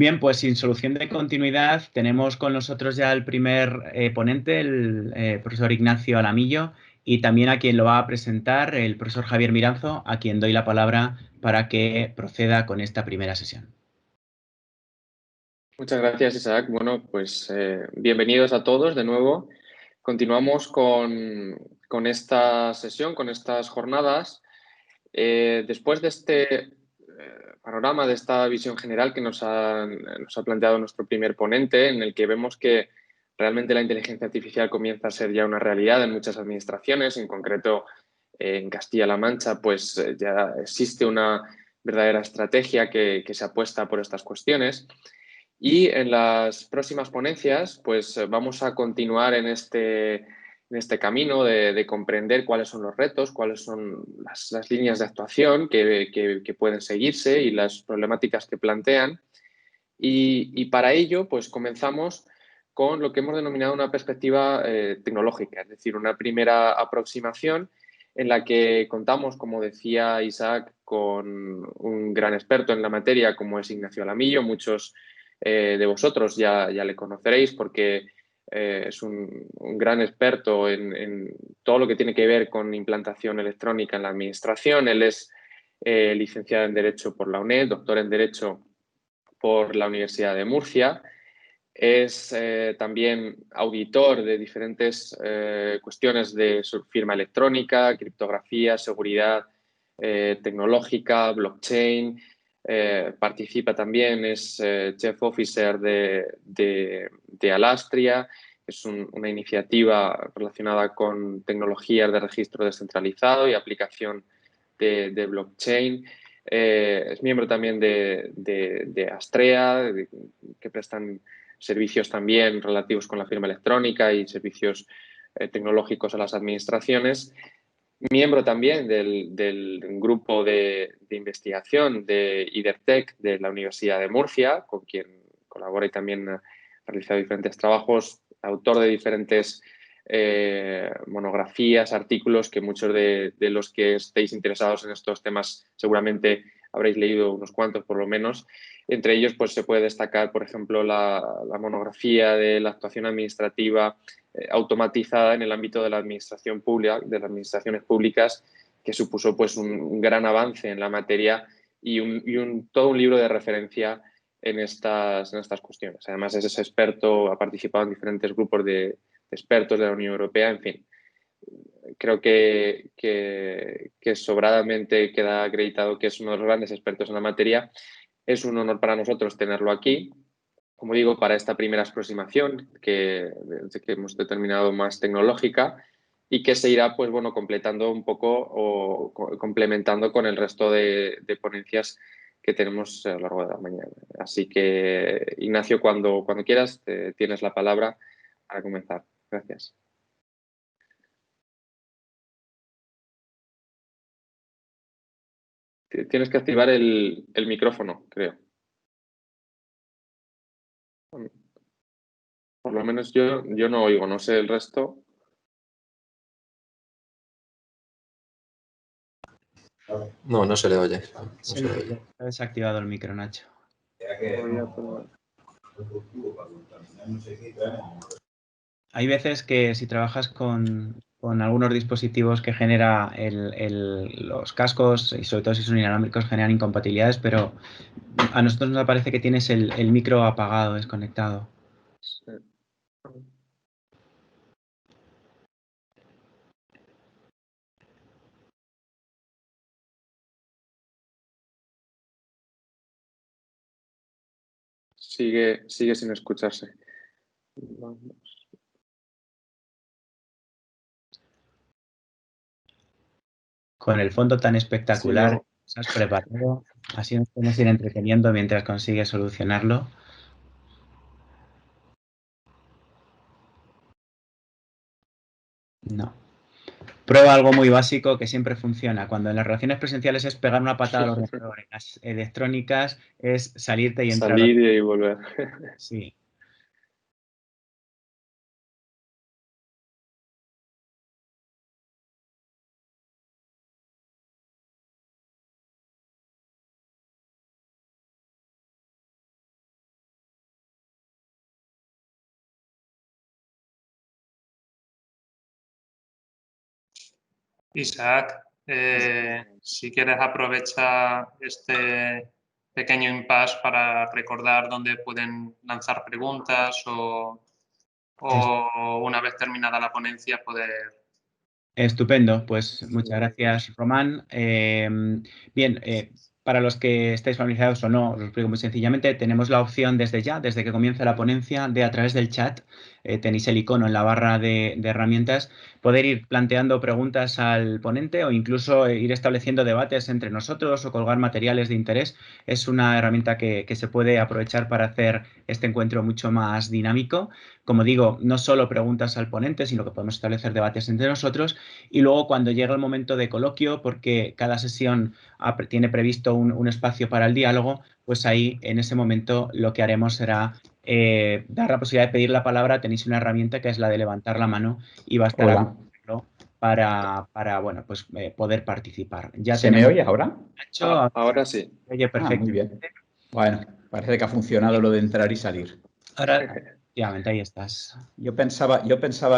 Bien, pues sin solución de continuidad, tenemos con nosotros ya el primer ponente, el profesor Ignacio Alamillo, y también a quien lo va a presentar, el profesor Javier Miranzo, a quien doy la palabra para que proceda con esta primera sesión. Muchas gracias, Isaac. Bueno, pues bienvenidos a todos de nuevo. Continuamos con esta sesión, con estas jornadas. Después de este panorama, de esta visión general que nos ha planteado nuestro primer ponente, en el que vemos que realmente la inteligencia artificial comienza a ser ya una realidad en muchas administraciones, en concreto en Castilla-La Mancha, pues ya existe una verdadera estrategia que se apuesta por estas cuestiones. Y en las próximas ponencias, pues vamos a continuar en este camino de comprender cuáles son los retos, cuáles son las líneas de actuación que pueden seguirse y las problemáticas que plantean. Y para ello, pues comenzamos con lo que hemos denominado una perspectiva tecnológica, es decir, una primera aproximación en la que contamos, como decía Isaac, con un gran experto en la materia como es Ignacio Alamillo. Muchos de vosotros ya le conoceréis porque es un gran experto en todo lo que tiene que ver con implantación electrónica en la administración. Él es licenciado en Derecho por la UNED, doctor en Derecho por la Universidad de Murcia. Es también auditor de diferentes cuestiones de firma electrónica, criptografía, seguridad tecnológica, blockchain. Participa también, es Chief Officer de Alastria, que es una iniciativa relacionada con tecnologías de registro descentralizado y aplicación de blockchain. Es miembro también de Astrea, que prestan servicios también relativos con la firma electrónica y servicios tecnológicos a las administraciones. Miembro también del grupo de investigación de IDERTEC de la Universidad de Murcia, con quien colabora y también ha realizado diferentes trabajos, autor de diferentes monografías, artículos que muchos de los que estéis interesados en estos temas seguramente habréis leído unos cuantos por lo menos. Entre ellos pues, se puede destacar, por ejemplo, la monografía de la actuación administrativa automatizada en el ámbito de la administración pública, de las administraciones públicas, que supuso pues, un gran avance en la materia y todo un libro de referencia en estas cuestiones. Además, es ese experto, ha participado en diferentes grupos de expertos de la Unión Europea, en fin. Creo que sobradamente queda acreditado que es uno de los grandes expertos en la materia. Es un honor para nosotros tenerlo aquí, como digo, para esta primera aproximación que hemos determinado más tecnológica y que se irá, pues bueno, completando un poco o complementando con el resto de ponencias que tenemos a lo largo de la mañana. Así que, Ignacio, cuando quieras, tienes la palabra para comenzar. Gracias. Tienes que activar el micrófono, creo. Por lo menos yo no oigo, no sé el resto. No, no se le oye. Ha desactivado el micro, Nacho. Hay veces que si trabajas con algunos dispositivos que genera los cascos, y sobre todo si son inalámbricos, generan incompatibilidades, pero a nosotros nos parece que tienes el micro apagado, desconectado. Sí. Sigue sin escucharse. Vamos. Con el fondo tan espectacular Sí, que has preparado, así nos podemos ir entreteniendo mientras consigues solucionarlo. No. Prueba algo muy básico que siempre funciona. Cuando en las relaciones presenciales es pegar una patada al ordenador, en las electrónicas es salirte y entrar. Salir y volver. Sí. Isaac, si quieres aprovechar este pequeño impasse para recordar dónde pueden lanzar preguntas o una vez terminada la ponencia poder... Estupendo, pues muchas gracias, Román. Bien, para los que estáis familiarizados o no, os lo explico muy sencillamente. Tenemos la opción desde ya, desde que comienza la ponencia, de a través del chat, tenéis el icono en la barra de herramientas, poder ir planteando preguntas al ponente o incluso ir estableciendo debates entre nosotros o colgar materiales de interés. Es una herramienta que se puede aprovechar para hacer este encuentro mucho más dinámico. Como digo, no solo preguntas al ponente, sino que podemos establecer debates entre nosotros. Y luego cuando llega el momento de coloquio, porque cada sesión tiene previsto un espacio para el diálogo, pues ahí en ese momento lo que haremos será dar la posibilidad de pedir la palabra. Tenéis una herramienta que es la de levantar la mano y va a estar abierto para bueno, pues, poder participar. Ya ¿Se me oye ahora? Ahora sí. Oye, perfecto. Muy bien. Bueno, parece que ha funcionado lo de entrar y salir. Ahora, efectivamente, ahí estás. Yo pensaba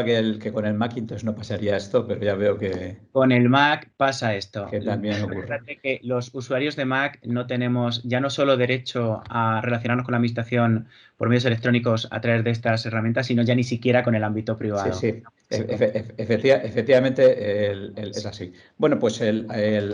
que con el Macintosh no pasaría esto, pero ya veo que... Con el Mac pasa esto. Que también ocurre. Que los usuarios de Mac no tenemos ya no solo derecho a relacionarnos con la administración por medios electrónicos a través de estas herramientas, sino ya ni siquiera con el ámbito privado. Sí. Efectivamente es así. Bueno, pues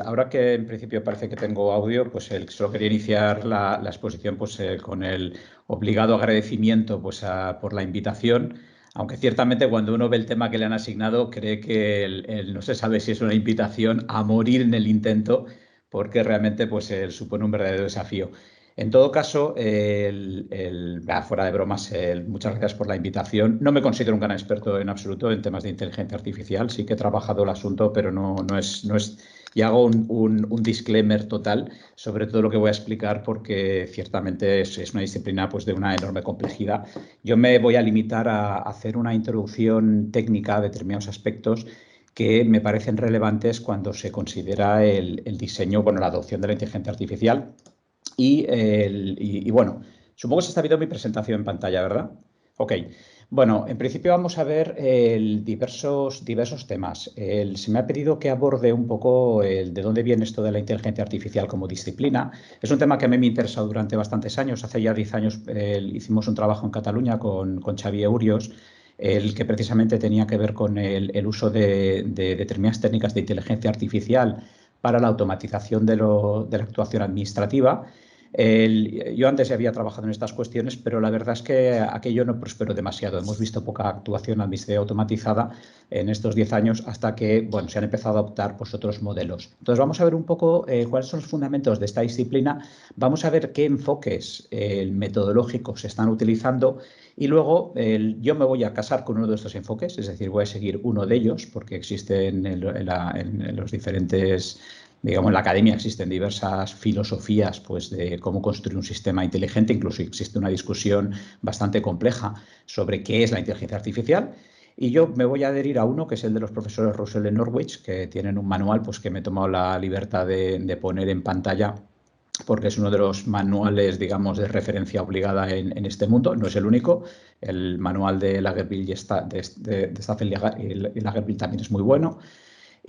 ahora que en principio parece que tengo audio, pues solo quería iniciar la exposición pues, con el obligado agradecimiento pues, por la invitación. Aunque ciertamente cuando uno ve el tema que le han asignado, cree que no se sabe si es una invitación a morir en el intento, porque realmente pues, supone un verdadero desafío. En todo caso, fuera de bromas, muchas gracias por la invitación. No me considero un gran experto en absoluto en temas de inteligencia artificial. Sí que he trabajado el asunto, pero no es. Y hago un disclaimer total sobre todo lo que voy a explicar, porque ciertamente es una disciplina pues, de una enorme complejidad. Yo me voy a limitar a hacer una introducción técnica a determinados aspectos que me parecen relevantes cuando se considera el diseño, bueno, la adopción de la inteligencia artificial. Y bueno, supongo que se está viendo mi presentación en pantalla, ¿verdad? Ok. Bueno, en principio vamos a ver diversos temas. Se me ha pedido que aborde un poco de dónde viene esto de la inteligencia artificial como disciplina. Es un tema que a mí me ha interesado durante bastantes años. Hace ya 10 años hicimos un trabajo en Cataluña con Xavier Urios, el que precisamente tenía que ver con el uso de determinadas técnicas de inteligencia artificial para la automatización de la actuación administrativa. Yo antes ya había trabajado en estas cuestiones, pero la verdad es que aquello no prosperó demasiado. Hemos visto poca actuación administrativa automatizada en estos 10 años hasta que bueno, se han empezado a adoptar pues, otros modelos. Entonces vamos a ver un poco cuáles son los fundamentos de esta disciplina, vamos a ver qué enfoques metodológicos se están utilizando y luego yo me voy a casar con uno de estos enfoques, es decir, voy a seguir uno de ellos porque existen en los diferentes... Digamos, en la academia existen diversas filosofías pues, de cómo construir un sistema inteligente, incluso existe una discusión bastante compleja sobre qué es la inteligencia artificial. Y yo me voy a adherir a uno que es el de los profesores Russell y Norwich, que tienen un manual pues, que me he tomado la libertad de poner en pantalla, porque es uno de los manuales, digamos, de referencia obligada en este mundo. No es el único. El manual de Lagerbill de Staffel y Lagerbill también es muy bueno.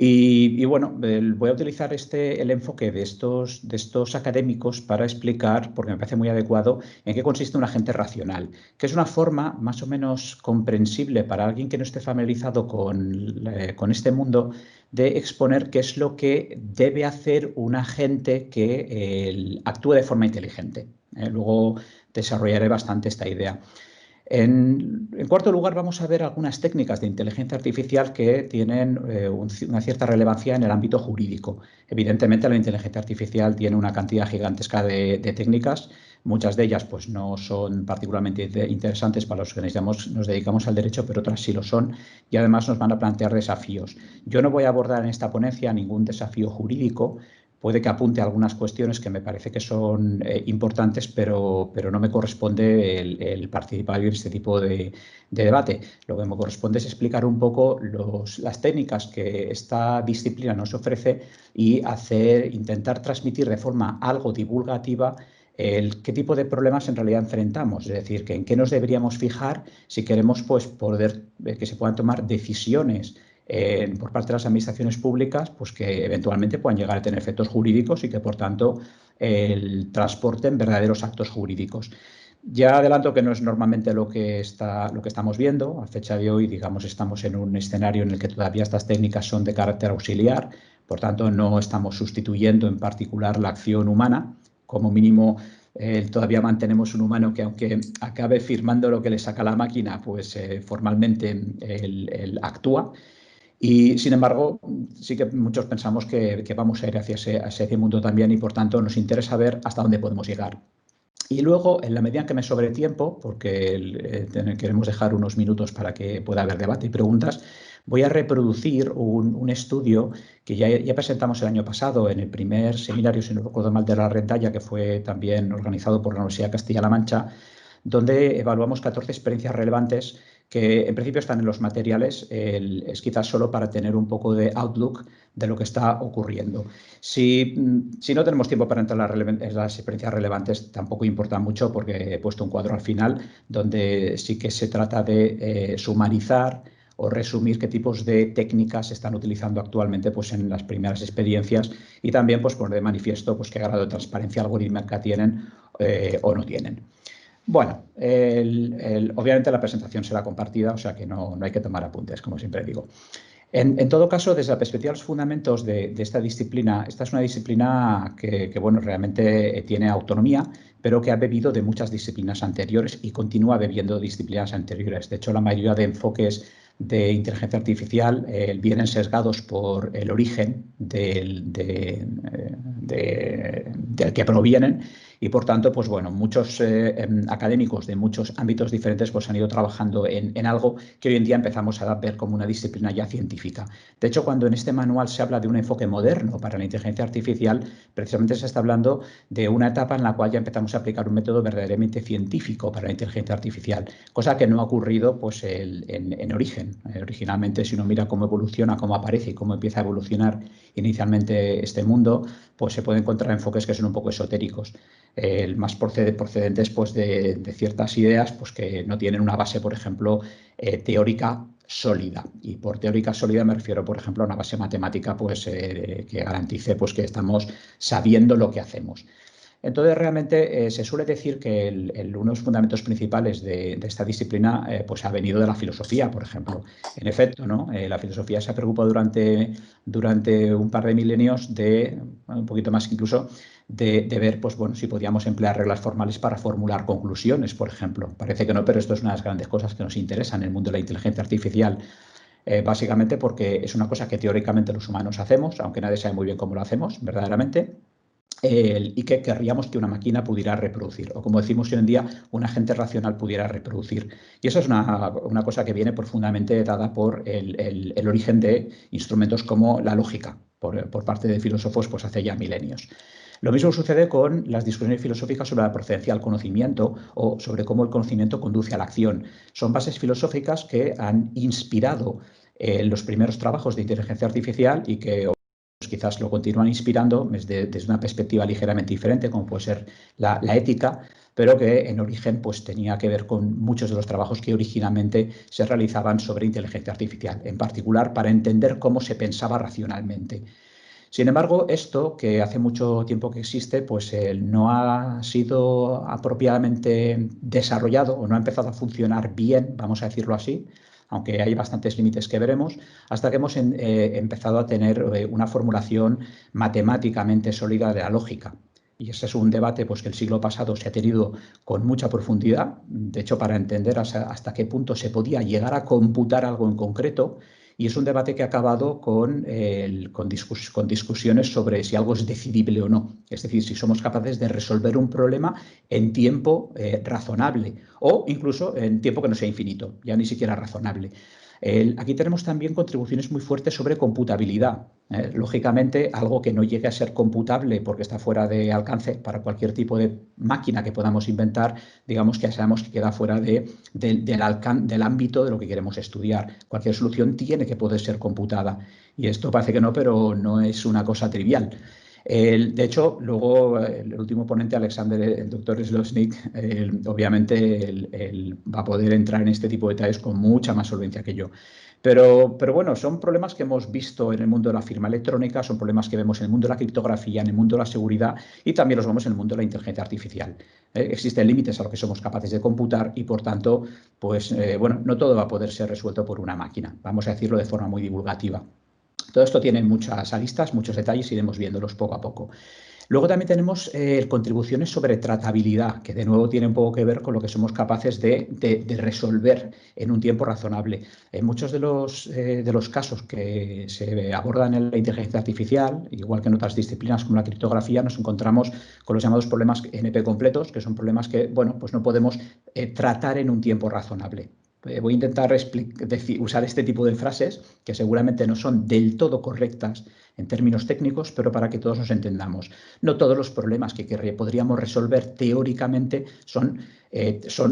Y bueno, voy a utilizar el enfoque de estos académicos para explicar, porque me parece muy adecuado, en qué consiste un agente racional, que es una forma más o menos comprensible para alguien que no esté familiarizado con este mundo de exponer qué es lo que debe hacer un agente que actúe de forma inteligente. Luego desarrollaré bastante esta idea. En cuarto lugar, vamos a ver algunas técnicas de inteligencia artificial que tienen una cierta relevancia en el ámbito jurídico. Evidentemente, la inteligencia artificial tiene una cantidad gigantesca de técnicas. Muchas de ellas pues, no son particularmente interesantes para los que nos dedicamos al derecho, pero otras sí lo son y además nos van a plantear desafíos. Yo no voy a abordar en esta ponencia ningún desafío jurídico. Puede que apunte algunas cuestiones que me parece que son importantes, pero no me corresponde el participar en este tipo de debate. Lo que me corresponde es explicar un poco las técnicas que esta disciplina nos ofrece y intentar transmitir de forma algo divulgativa qué tipo de problemas en realidad enfrentamos, es decir, que en qué nos deberíamos fijar si queremos pues, poder que se puedan tomar decisiones por parte de las administraciones públicas, pues que eventualmente puedan llegar a tener efectos jurídicos y que, por tanto, transporten verdaderos actos jurídicos. Ya adelanto que no es normalmente lo que estamos viendo. A fecha de hoy, digamos, estamos en un escenario en el que todavía estas técnicas son de carácter auxiliar, por tanto, no estamos sustituyendo en particular la acción humana. Como mínimo, todavía mantenemos un humano que, aunque acabe firmando lo que le saca la máquina, pues formalmente él actúa. Y, sin embargo, sí que muchos pensamos que vamos a ir hacia ese mundo también y, por tanto, nos interesa ver hasta dónde podemos llegar. Y luego, en la medida en que me sobre tiempo, porque queremos dejar unos minutos para que pueda haber debate y preguntas, voy a reproducir un estudio que ya presentamos el año pasado en el primer seminario, si no recuerdo mal, de la Rentalla, que fue también organizado por la Universidad de Castilla-La Mancha, donde evaluamos 14 experiencias relevantes que en principio están en los materiales. Es quizás solo para tener un poco de outlook de lo que está ocurriendo. Si no tenemos tiempo para entrar en las experiencias relevantes, tampoco importa mucho, porque he puesto un cuadro al final donde sí que se trata de sumarizar o resumir qué tipos de técnicas se están utilizando actualmente pues, en las primeras experiencias, y también pues, poner de manifiesto pues, qué grado de transparencia algorítmica tienen o no tienen. Bueno, obviamente la presentación será compartida, o sea que no hay que tomar apuntes, como siempre digo. En todo caso, desde la perspectiva de los fundamentos de esta disciplina, esta es una disciplina que bueno, realmente tiene autonomía, pero que ha bebido de muchas disciplinas anteriores y continúa bebiendo disciplinas anteriores. De hecho, la mayoría de enfoques de inteligencia artificial vienen sesgados por el origen del que provienen, y, por tanto, pues bueno, muchos académicos de muchos ámbitos diferentes pues han ido trabajando en algo que hoy en día empezamos a ver como una disciplina ya científica. De hecho, cuando en este manual se habla de un enfoque moderno para la inteligencia artificial, precisamente se está hablando de una etapa en la cual ya empezamos a aplicar un método verdaderamente científico para la inteligencia artificial, cosa que no ha ocurrido pues, en origen. Originalmente, si uno mira cómo evoluciona, cómo aparece y cómo empieza a evolucionar inicialmente este mundo, pues se puede encontrar enfoques que son un poco esotéricos, más procedentes pues, de ciertas ideas pues, que no tienen una base, por ejemplo, teórica sólida. Y por teórica sólida me refiero, por ejemplo, a una base matemática pues, que garantice pues, que estamos sabiendo lo que hacemos. Entonces, realmente se suele decir que uno de los fundamentos principales de esta disciplina pues ha venido de la filosofía, por ejemplo. En efecto, ¿no? La filosofía se ha preocupado durante un par de milenios, un poquito más incluso, de ver pues, bueno, si podíamos emplear reglas formales para formular conclusiones, por ejemplo. Parece que no, pero esto es una de las grandes cosas que nos interesan en el mundo de la inteligencia artificial. Básicamente porque es una cosa que teóricamente los humanos hacemos, aunque nadie sabe muy bien cómo lo hacemos verdaderamente. Y que querríamos que una máquina pudiera reproducir, o como decimos hoy en día, un agente racional pudiera reproducir. Y eso es una cosa que viene profundamente dada por el origen de instrumentos como la lógica, por parte de filósofos pues hace ya milenios. Lo mismo sucede con las discusiones filosóficas sobre la procedencia del conocimiento o sobre cómo el conocimiento conduce a la acción. Son bases filosóficas que han inspirado los primeros trabajos de inteligencia artificial y que pues quizás lo continúan inspirando desde una perspectiva ligeramente diferente, como puede ser la ética, pero que en origen pues, tenía que ver con muchos de los trabajos que originalmente se realizaban sobre inteligencia artificial, en particular para entender cómo se pensaba racionalmente. Sin embargo, esto, que hace mucho tiempo que existe, pues no ha sido apropiadamente desarrollado o no ha empezado a funcionar bien, vamos a decirlo así, aunque hay bastantes límites que veremos, hasta que hemos empezado a tener una formulación matemáticamente sólida de la lógica. Y ese es un debate pues, que el siglo pasado se ha tenido con mucha profundidad, de hecho, para entender hasta qué punto se podía llegar a computar algo en concreto. Y es un debate que ha acabado con discusiones sobre si algo es decidible o no. Es decir, si somos capaces de resolver un problema en tiempo razonable o incluso en tiempo que no sea infinito, ya ni siquiera razonable. Aquí tenemos también contribuciones muy fuertes sobre computabilidad. Lógicamente, algo que no llegue a ser computable porque está fuera de alcance para cualquier tipo de máquina que podamos inventar, digamos que ya sabemos que queda fuera del ámbito de lo que queremos estudiar. Cualquier solución tiene que poder ser computada. Y esto parece que no, pero no es una cosa trivial. De hecho, luego el último ponente, Alexander, el doctor Slosnik, obviamente él va a poder entrar en este tipo de detalles con mucha más solvencia que yo. Pero bueno, son problemas que hemos visto en el mundo de la firma electrónica, son problemas que vemos en el mundo de la criptografía, en el mundo de la seguridad y también los vemos en el mundo de la inteligencia artificial. Existen límites a lo que somos capaces de computar y, por tanto, pues bueno, no todo va a poder ser resuelto por una máquina. Vamos a decirlo de forma muy divulgativa. Todo esto tiene muchas aristas, muchos detalles, iremos viéndolos poco a poco. Luego también tenemos contribuciones sobre tratabilidad, que de nuevo tiene un poco que ver con lo que somos capaces de resolver en un tiempo razonable. En muchos de los casos que se abordan en la inteligencia artificial, igual que en otras disciplinas como la criptografía, nos encontramos con los llamados problemas NP completos, que son problemas que, bueno, pues no podemos tratar en un tiempo razonable. Voy a intentar usar este tipo de frases que seguramente no son del todo correctas en términos técnicos, pero para que todos nos entendamos. No todos los problemas que podríamos resolver teóricamente son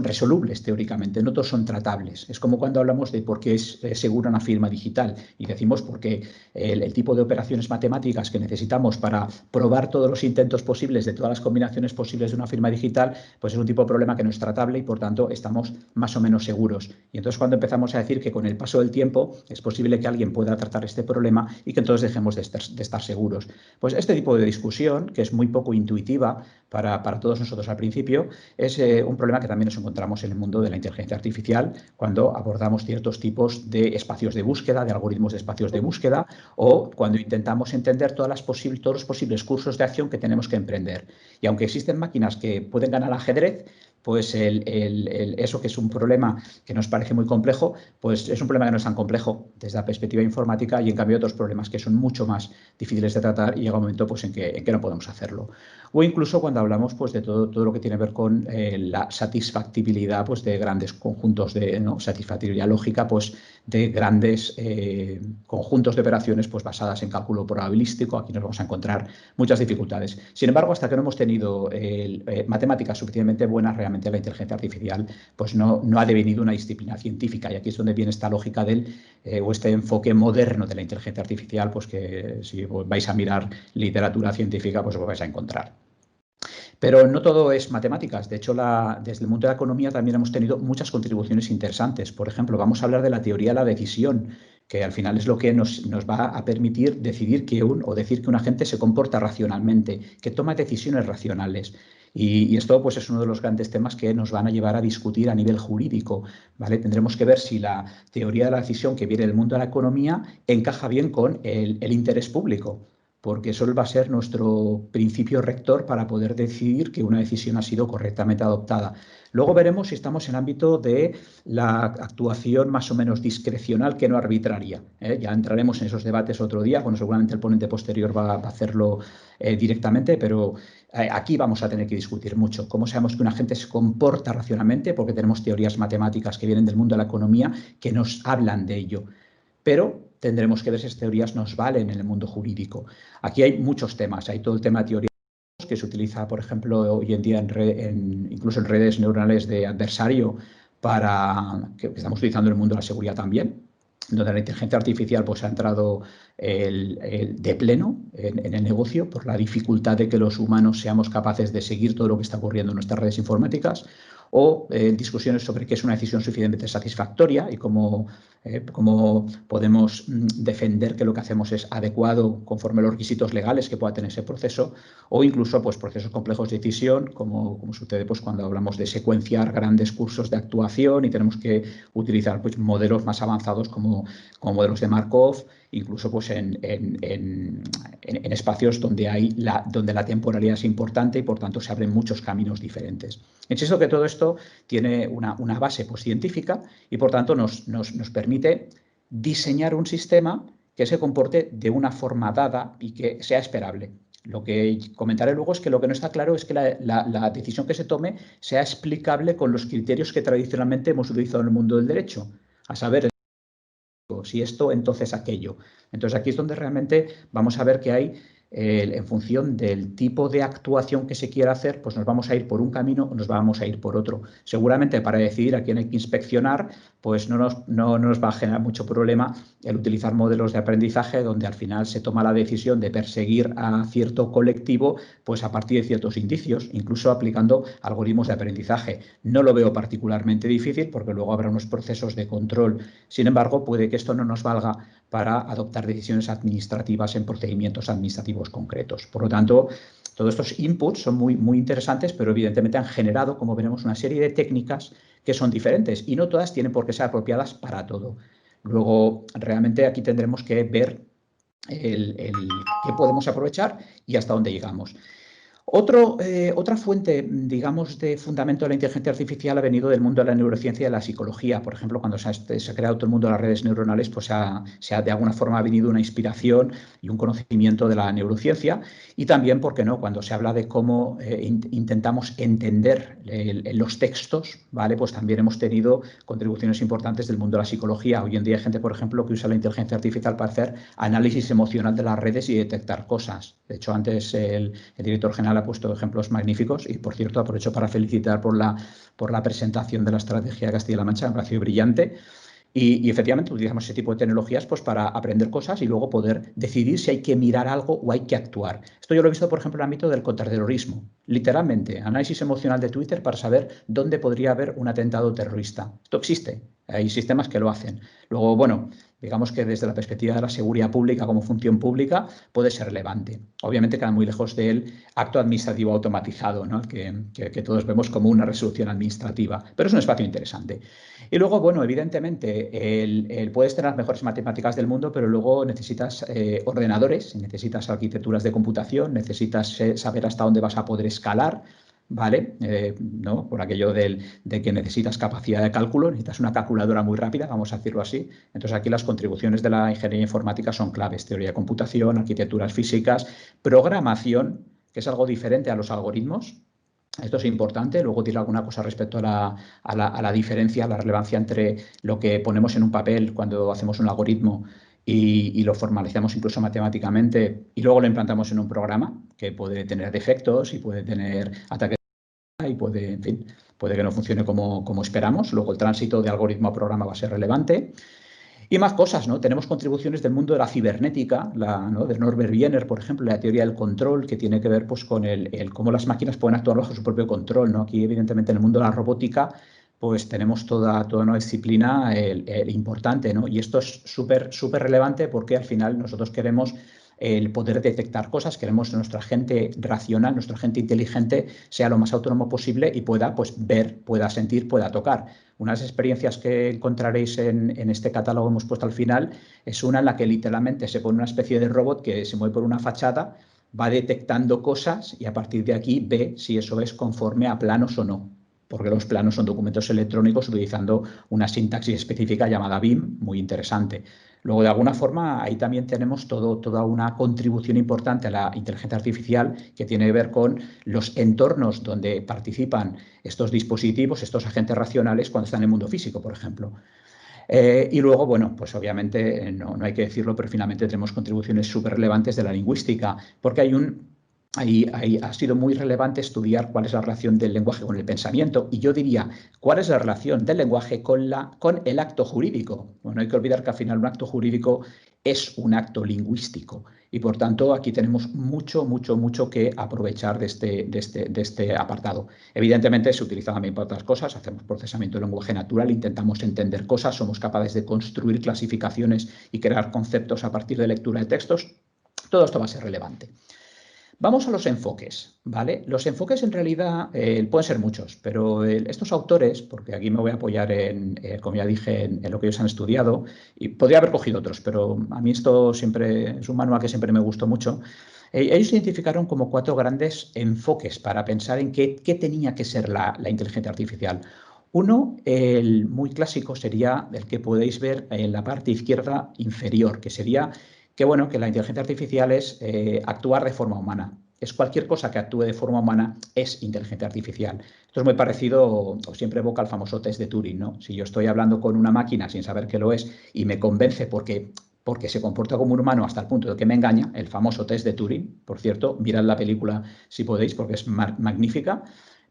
resolubles teóricamente, no todos son tratables. Es como cuando hablamos de por qué es segura una firma digital y decimos porque el tipo de operaciones matemáticas que necesitamos para probar todos los intentos posibles de todas las combinaciones posibles de una firma digital, pues es un tipo de problema que no es tratable y por tanto estamos más o menos seguros. Y entonces cuando empezamos a decir que con el paso del tiempo es posible que alguien pueda tratar este problema y que entonces dejemos de estar seguros. Pues este tipo de discusión, que es muy poco intuitiva para todos nosotros al principio, es un problema que también nos encontramos en el mundo de la inteligencia artificial cuando abordamos ciertos tipos de espacios de búsqueda, de algoritmos de espacios de búsqueda, o cuando intentamos entender todos los posibles cursos de acción que tenemos que emprender. Y aunque existen máquinas que pueden ganar ajedrez, pues eso que es un problema que nos parece muy complejo, pues es un problema que no es tan complejo desde la perspectiva informática y en cambio otros problemas que son mucho más difíciles de tratar y llega un momento pues, en que no podemos hacerlo. O incluso cuando hablamos pues, de todo lo que tiene que ver con la satisfactibilidad pues, de grandes conjuntos satisfactibilidad lógica pues, de grandes conjuntos de operaciones pues, basadas en cálculo probabilístico. Aquí nos vamos a encontrar muchas dificultades. Sin embargo, hasta que no hemos tenido matemáticas suficientemente buenas, realmente la inteligencia artificial pues, no ha devenido una disciplina científica. Y aquí es donde viene esta lógica o este enfoque moderno de la inteligencia artificial, pues que si vais a mirar literatura científica, pues os vais a encontrar. Pero no todo es matemáticas. De hecho, desde el mundo de la economía también hemos tenido muchas contribuciones interesantes. Por ejemplo, vamos a hablar de la teoría de la decisión, que al final es lo que nos va a permitir decidir decir que un agente se comporta racionalmente, que toma decisiones racionales. Y esto pues, es uno de los grandes temas que nos van a llevar a discutir a nivel jurídico, ¿vale? Tendremos que ver si la teoría de la decisión que viene del mundo de la economía encaja bien con el interés público, porque eso va a ser nuestro principio rector para poder decidir que una decisión ha sido correctamente adoptada. Luego veremos si estamos en el ámbito de la actuación más o menos discrecional que no arbitraria. Ya entraremos en esos debates otro día, bueno, seguramente el ponente posterior va a hacerlo directamente, pero aquí vamos a tener que discutir mucho. ¿Cómo sabemos que un agente se comporta racionalmente? Porque tenemos teorías matemáticas que vienen del mundo de la economía que nos hablan de ello. Pero tendremos que ver si esas teorías nos valen en el mundo jurídico. Aquí hay muchos temas. Hay todo el tema de teoría que se utiliza, por ejemplo, hoy en día incluso en redes neuronales de adversario que estamos utilizando en el mundo de la seguridad también, donde la inteligencia artificial pues, ha entrado de pleno en el negocio por la dificultad de que los humanos seamos capaces de seguir todo lo que está ocurriendo en nuestras redes informáticas, o discusiones sobre qué es una decisión suficientemente satisfactoria y cómo podemos defender que lo que hacemos es adecuado conforme a los requisitos legales que pueda tener ese proceso, o incluso pues, procesos complejos de decisión, como sucede pues, cuando hablamos de secuenciar grandes cursos de actuación y tenemos que utilizar pues, modelos más avanzados como modelos de Markov, incluso pues, en espacios donde la temporalidad es importante y por tanto se abren muchos caminos diferentes. Insisto que todo esto tiene una base pues, científica y por tanto nos permite diseñar un sistema que se comporte de una forma dada y que sea esperable. Lo que comentaré luego es que lo que no está claro es que la decisión que se tome sea explicable con los criterios que tradicionalmente hemos utilizado en el mundo del derecho, a saber, si esto, entonces aquello. Entonces aquí es donde realmente vamos a ver que hay, en función del tipo de actuación que se quiera hacer, pues nos vamos a ir por un camino o nos vamos a ir por otro. Seguramente para decidir a quién hay que inspeccionar, pues no nos va a generar mucho problema el utilizar modelos de aprendizaje donde al final se toma la decisión de perseguir a cierto colectivo pues a partir de ciertos indicios, incluso aplicando algoritmos de aprendizaje. No lo veo particularmente difícil porque luego habrá unos procesos de control. Sin embargo, puede que esto no nos valga para adoptar decisiones administrativas en procedimientos administrativos concretos. Por lo tanto, todos estos inputs son muy interesantes, pero evidentemente han generado, como veremos, una serie de técnicas que son diferentes y no todas tienen por qué ser apropiadas para todo. Luego, realmente aquí tendremos que ver qué podemos aprovechar y hasta dónde llegamos. Otra fuente, digamos, de fundamento de la inteligencia artificial ha venido del mundo de la neurociencia y de la psicología. Por ejemplo, cuando se ha creado todo el mundo de las redes neuronales, pues de alguna forma ha venido una inspiración y un conocimiento de la neurociencia. Y también, ¿por qué no?, cuando se habla de cómo intentamos entender los textos, ¿vale? Pues también hemos tenido contribuciones importantes del mundo de la psicología. Hoy en día hay gente, por ejemplo, que usa la inteligencia artificial para hacer análisis emocional de las redes y detectar cosas. De hecho, antes el director general ha puesto ejemplos magníficos y, por cierto, aprovecho para felicitar por la presentación de la estrategia de Castilla-La Mancha, me ha parecido brillante. Y efectivamente utilizamos ese tipo de tecnologías pues, para aprender cosas y luego poder decidir si hay que mirar algo o hay que actuar. Esto yo lo he visto, por ejemplo, en el ámbito del contraterrorismo. Literalmente, análisis emocional de Twitter para saber dónde podría haber un atentado terrorista. Esto existe. Hay sistemas que lo hacen. Luego, bueno, digamos que desde la perspectiva de la seguridad pública como función pública puede ser relevante. Obviamente queda muy lejos del acto administrativo automatizado, ¿no? que todos vemos como una resolución administrativa, pero es un espacio interesante. Y luego, bueno, evidentemente, puedes tener las mejores matemáticas del mundo, pero luego necesitas ordenadores, necesitas arquitecturas de computación, necesitas saber hasta dónde vas a poder escalar, ¿vale? ¿No? Por aquello de que necesitas capacidad de cálculo, necesitas una calculadora muy rápida, vamos a decirlo así. Entonces, aquí las contribuciones de la ingeniería informática son claves: teoría de computación, arquitecturas físicas, programación, que es algo diferente a los algoritmos. Esto es importante. Luego diré alguna cosa respecto a la diferencia, a la relevancia entre lo que ponemos en un papel cuando hacemos un algoritmo y lo formalizamos incluso matemáticamente y luego lo implantamos en un programa que puede tener defectos y puede tener ataques y puede, en fin, puede que no funcione como esperamos. Luego el tránsito de algoritmo a programa va a ser relevante. Y más cosas, ¿no? Tenemos contribuciones del mundo de la cibernética, ¿no? De Norbert Wiener, por ejemplo, la teoría del control, que tiene que ver pues, con cómo las máquinas pueden actuar bajo su propio control, ¿no? Aquí, evidentemente, en el mundo de la robótica, pues tenemos toda una disciplina importante, ¿no? Y esto es súper relevante porque al final nosotros queremos el poder detectar cosas, queremos que nuestra gente racional, nuestra gente inteligente sea lo más autónomo posible y pueda pues, ver, pueda sentir, pueda tocar. Una de las experiencias que encontraréis en este catálogo que hemos puesto al final es una en la que literalmente se pone una especie de robot que se mueve por una fachada, va detectando cosas y a partir de aquí ve si eso es conforme a planos o no, porque los planos son documentos electrónicos utilizando una sintaxis específica llamada BIM, muy interesante. Luego, de alguna forma, ahí también tenemos toda una contribución importante a la inteligencia artificial que tiene que ver con los entornos donde participan estos dispositivos, estos agentes racionales cuando están en el mundo físico, por ejemplo. Y luego, bueno, pues obviamente, no hay que decirlo, pero finalmente tenemos contribuciones súper relevantes de la lingüística, porque ha sido muy relevante estudiar cuál es la relación del lenguaje con el pensamiento y yo diría, ¿cuál es la relación del lenguaje con el acto jurídico? Bueno, hay que olvidar que al final un acto jurídico es un acto lingüístico y por tanto aquí tenemos mucho que aprovechar de este apartado. Evidentemente se utiliza también para otras cosas, hacemos procesamiento de lenguaje natural, intentamos entender cosas, somos capaces de construir clasificaciones y crear conceptos a partir de lectura de textos. Todo esto va a ser relevante. Vamos a los enfoques, ¿vale? Los enfoques en realidad pueden ser muchos, pero estos autores, porque aquí me voy a apoyar como ya dije, en lo que ellos han estudiado, y podría haber cogido otros, pero a mí esto siempre es un manual que siempre me gustó mucho. Ellos identificaron como 4 grandes enfoques para pensar en qué tenía que ser la inteligencia artificial. Uno, el muy clásico, sería el que podéis ver en la parte izquierda inferior, que sería que la inteligencia artificial es actuar de forma humana. Es cualquier cosa que actúe de forma humana es inteligencia artificial. Esto es muy parecido, o siempre evoca el famoso test de Turing, ¿no? Si yo estoy hablando con una máquina sin saber que lo es y me convence porque se comporta como un humano hasta el punto de que me engaña, el famoso test de Turing, por cierto, mirad la película si podéis porque es magnífica,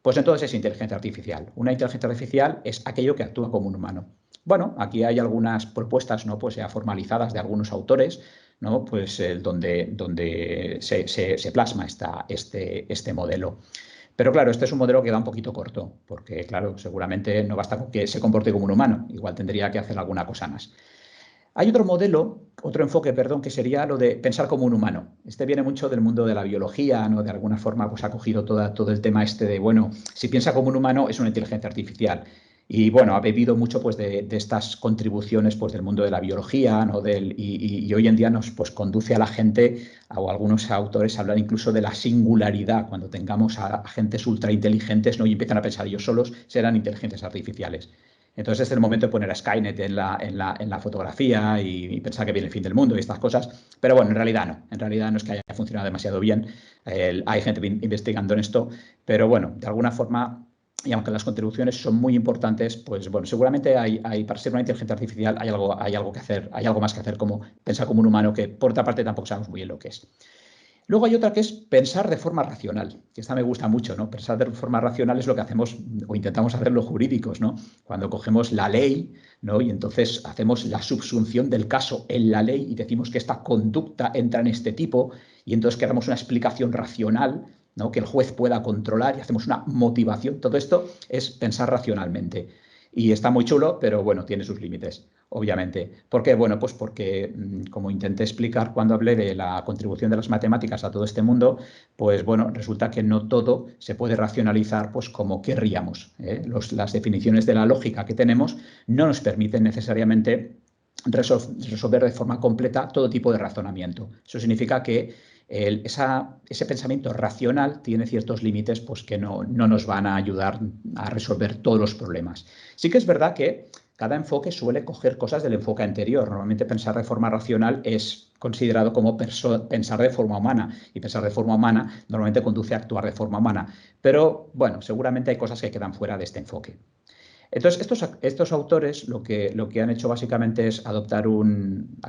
pues entonces es inteligencia artificial. Una inteligencia artificial es aquello que actúa como un humano. Bueno, aquí hay algunas propuestas, ¿no? Pues ya formalizadas de algunos autores, ¿no? Pues donde se plasma este modelo. Pero claro, este es un modelo que da un poquito corto, porque claro, seguramente no basta con que se comporte como un humano, igual tendría que hacer alguna cosa más. Hay otro modelo, otro enfoque, perdón, que sería lo de pensar como un humano. Este viene mucho del mundo de la biología, ¿no? De alguna forma, pues ha cogido todo el tema este de, bueno, si piensa como un humano es una inteligencia artificial. Y bueno, ha bebido mucho pues, de estas contribuciones pues, del mundo de la biología, ¿no? Y hoy en día nos pues, conduce a la gente, o algunos autores hablan incluso de la singularidad, cuando tengamos a agentes ultra inteligentes, ¿no? Y empiezan a pensar ellos solos, serán inteligencias artificiales. Entonces este es el momento de poner a Skynet en la fotografía y pensar que viene el fin del mundo y estas cosas. Pero bueno, en realidad no. En realidad no es que haya funcionado demasiado bien. Hay gente investigando en esto. Pero bueno, de alguna forma, y aunque las contribuciones son muy importantes, pues bueno, seguramente para ser una inteligencia artificial hay algo que hacer, hay algo más que hacer, como pensar como un humano, que por otra parte tampoco sabemos muy bien lo que es. Luego hay otra que es pensar de forma racional, que esta me gusta mucho, ¿no? Pensar de forma racional es lo que hacemos o intentamos hacer los jurídicos, ¿no? Cuando cogemos la ley, ¿no? Y entonces hacemos la subsunción del caso en la ley y decimos que esta conducta entra en este tipo y entonces queremos una explicación racional, ¿no? Que el juez pueda controlar y hacemos una motivación. Todo esto es pensar racionalmente. Y está muy chulo, pero bueno, tiene sus límites, obviamente. ¿Por qué? Bueno, pues porque, como intenté explicar cuando hablé de la contribución de las matemáticas a todo este mundo, pues bueno, resulta que no todo se puede racionalizar pues como querríamos, ¿eh? Las definiciones de la lógica que tenemos no nos permiten necesariamente resolver de forma completa todo tipo de razonamiento. Eso significa que ese pensamiento racional tiene ciertos límites pues, que no nos van a ayudar a resolver todos los problemas. Sí que es verdad que cada enfoque suele coger cosas del enfoque anterior. Normalmente pensar de forma racional es considerado como pensar de forma humana, y pensar de forma humana normalmente conduce a actuar de forma humana. Pero bueno, seguramente hay cosas que quedan fuera de este enfoque. Entonces, estos autores lo que han hecho básicamente es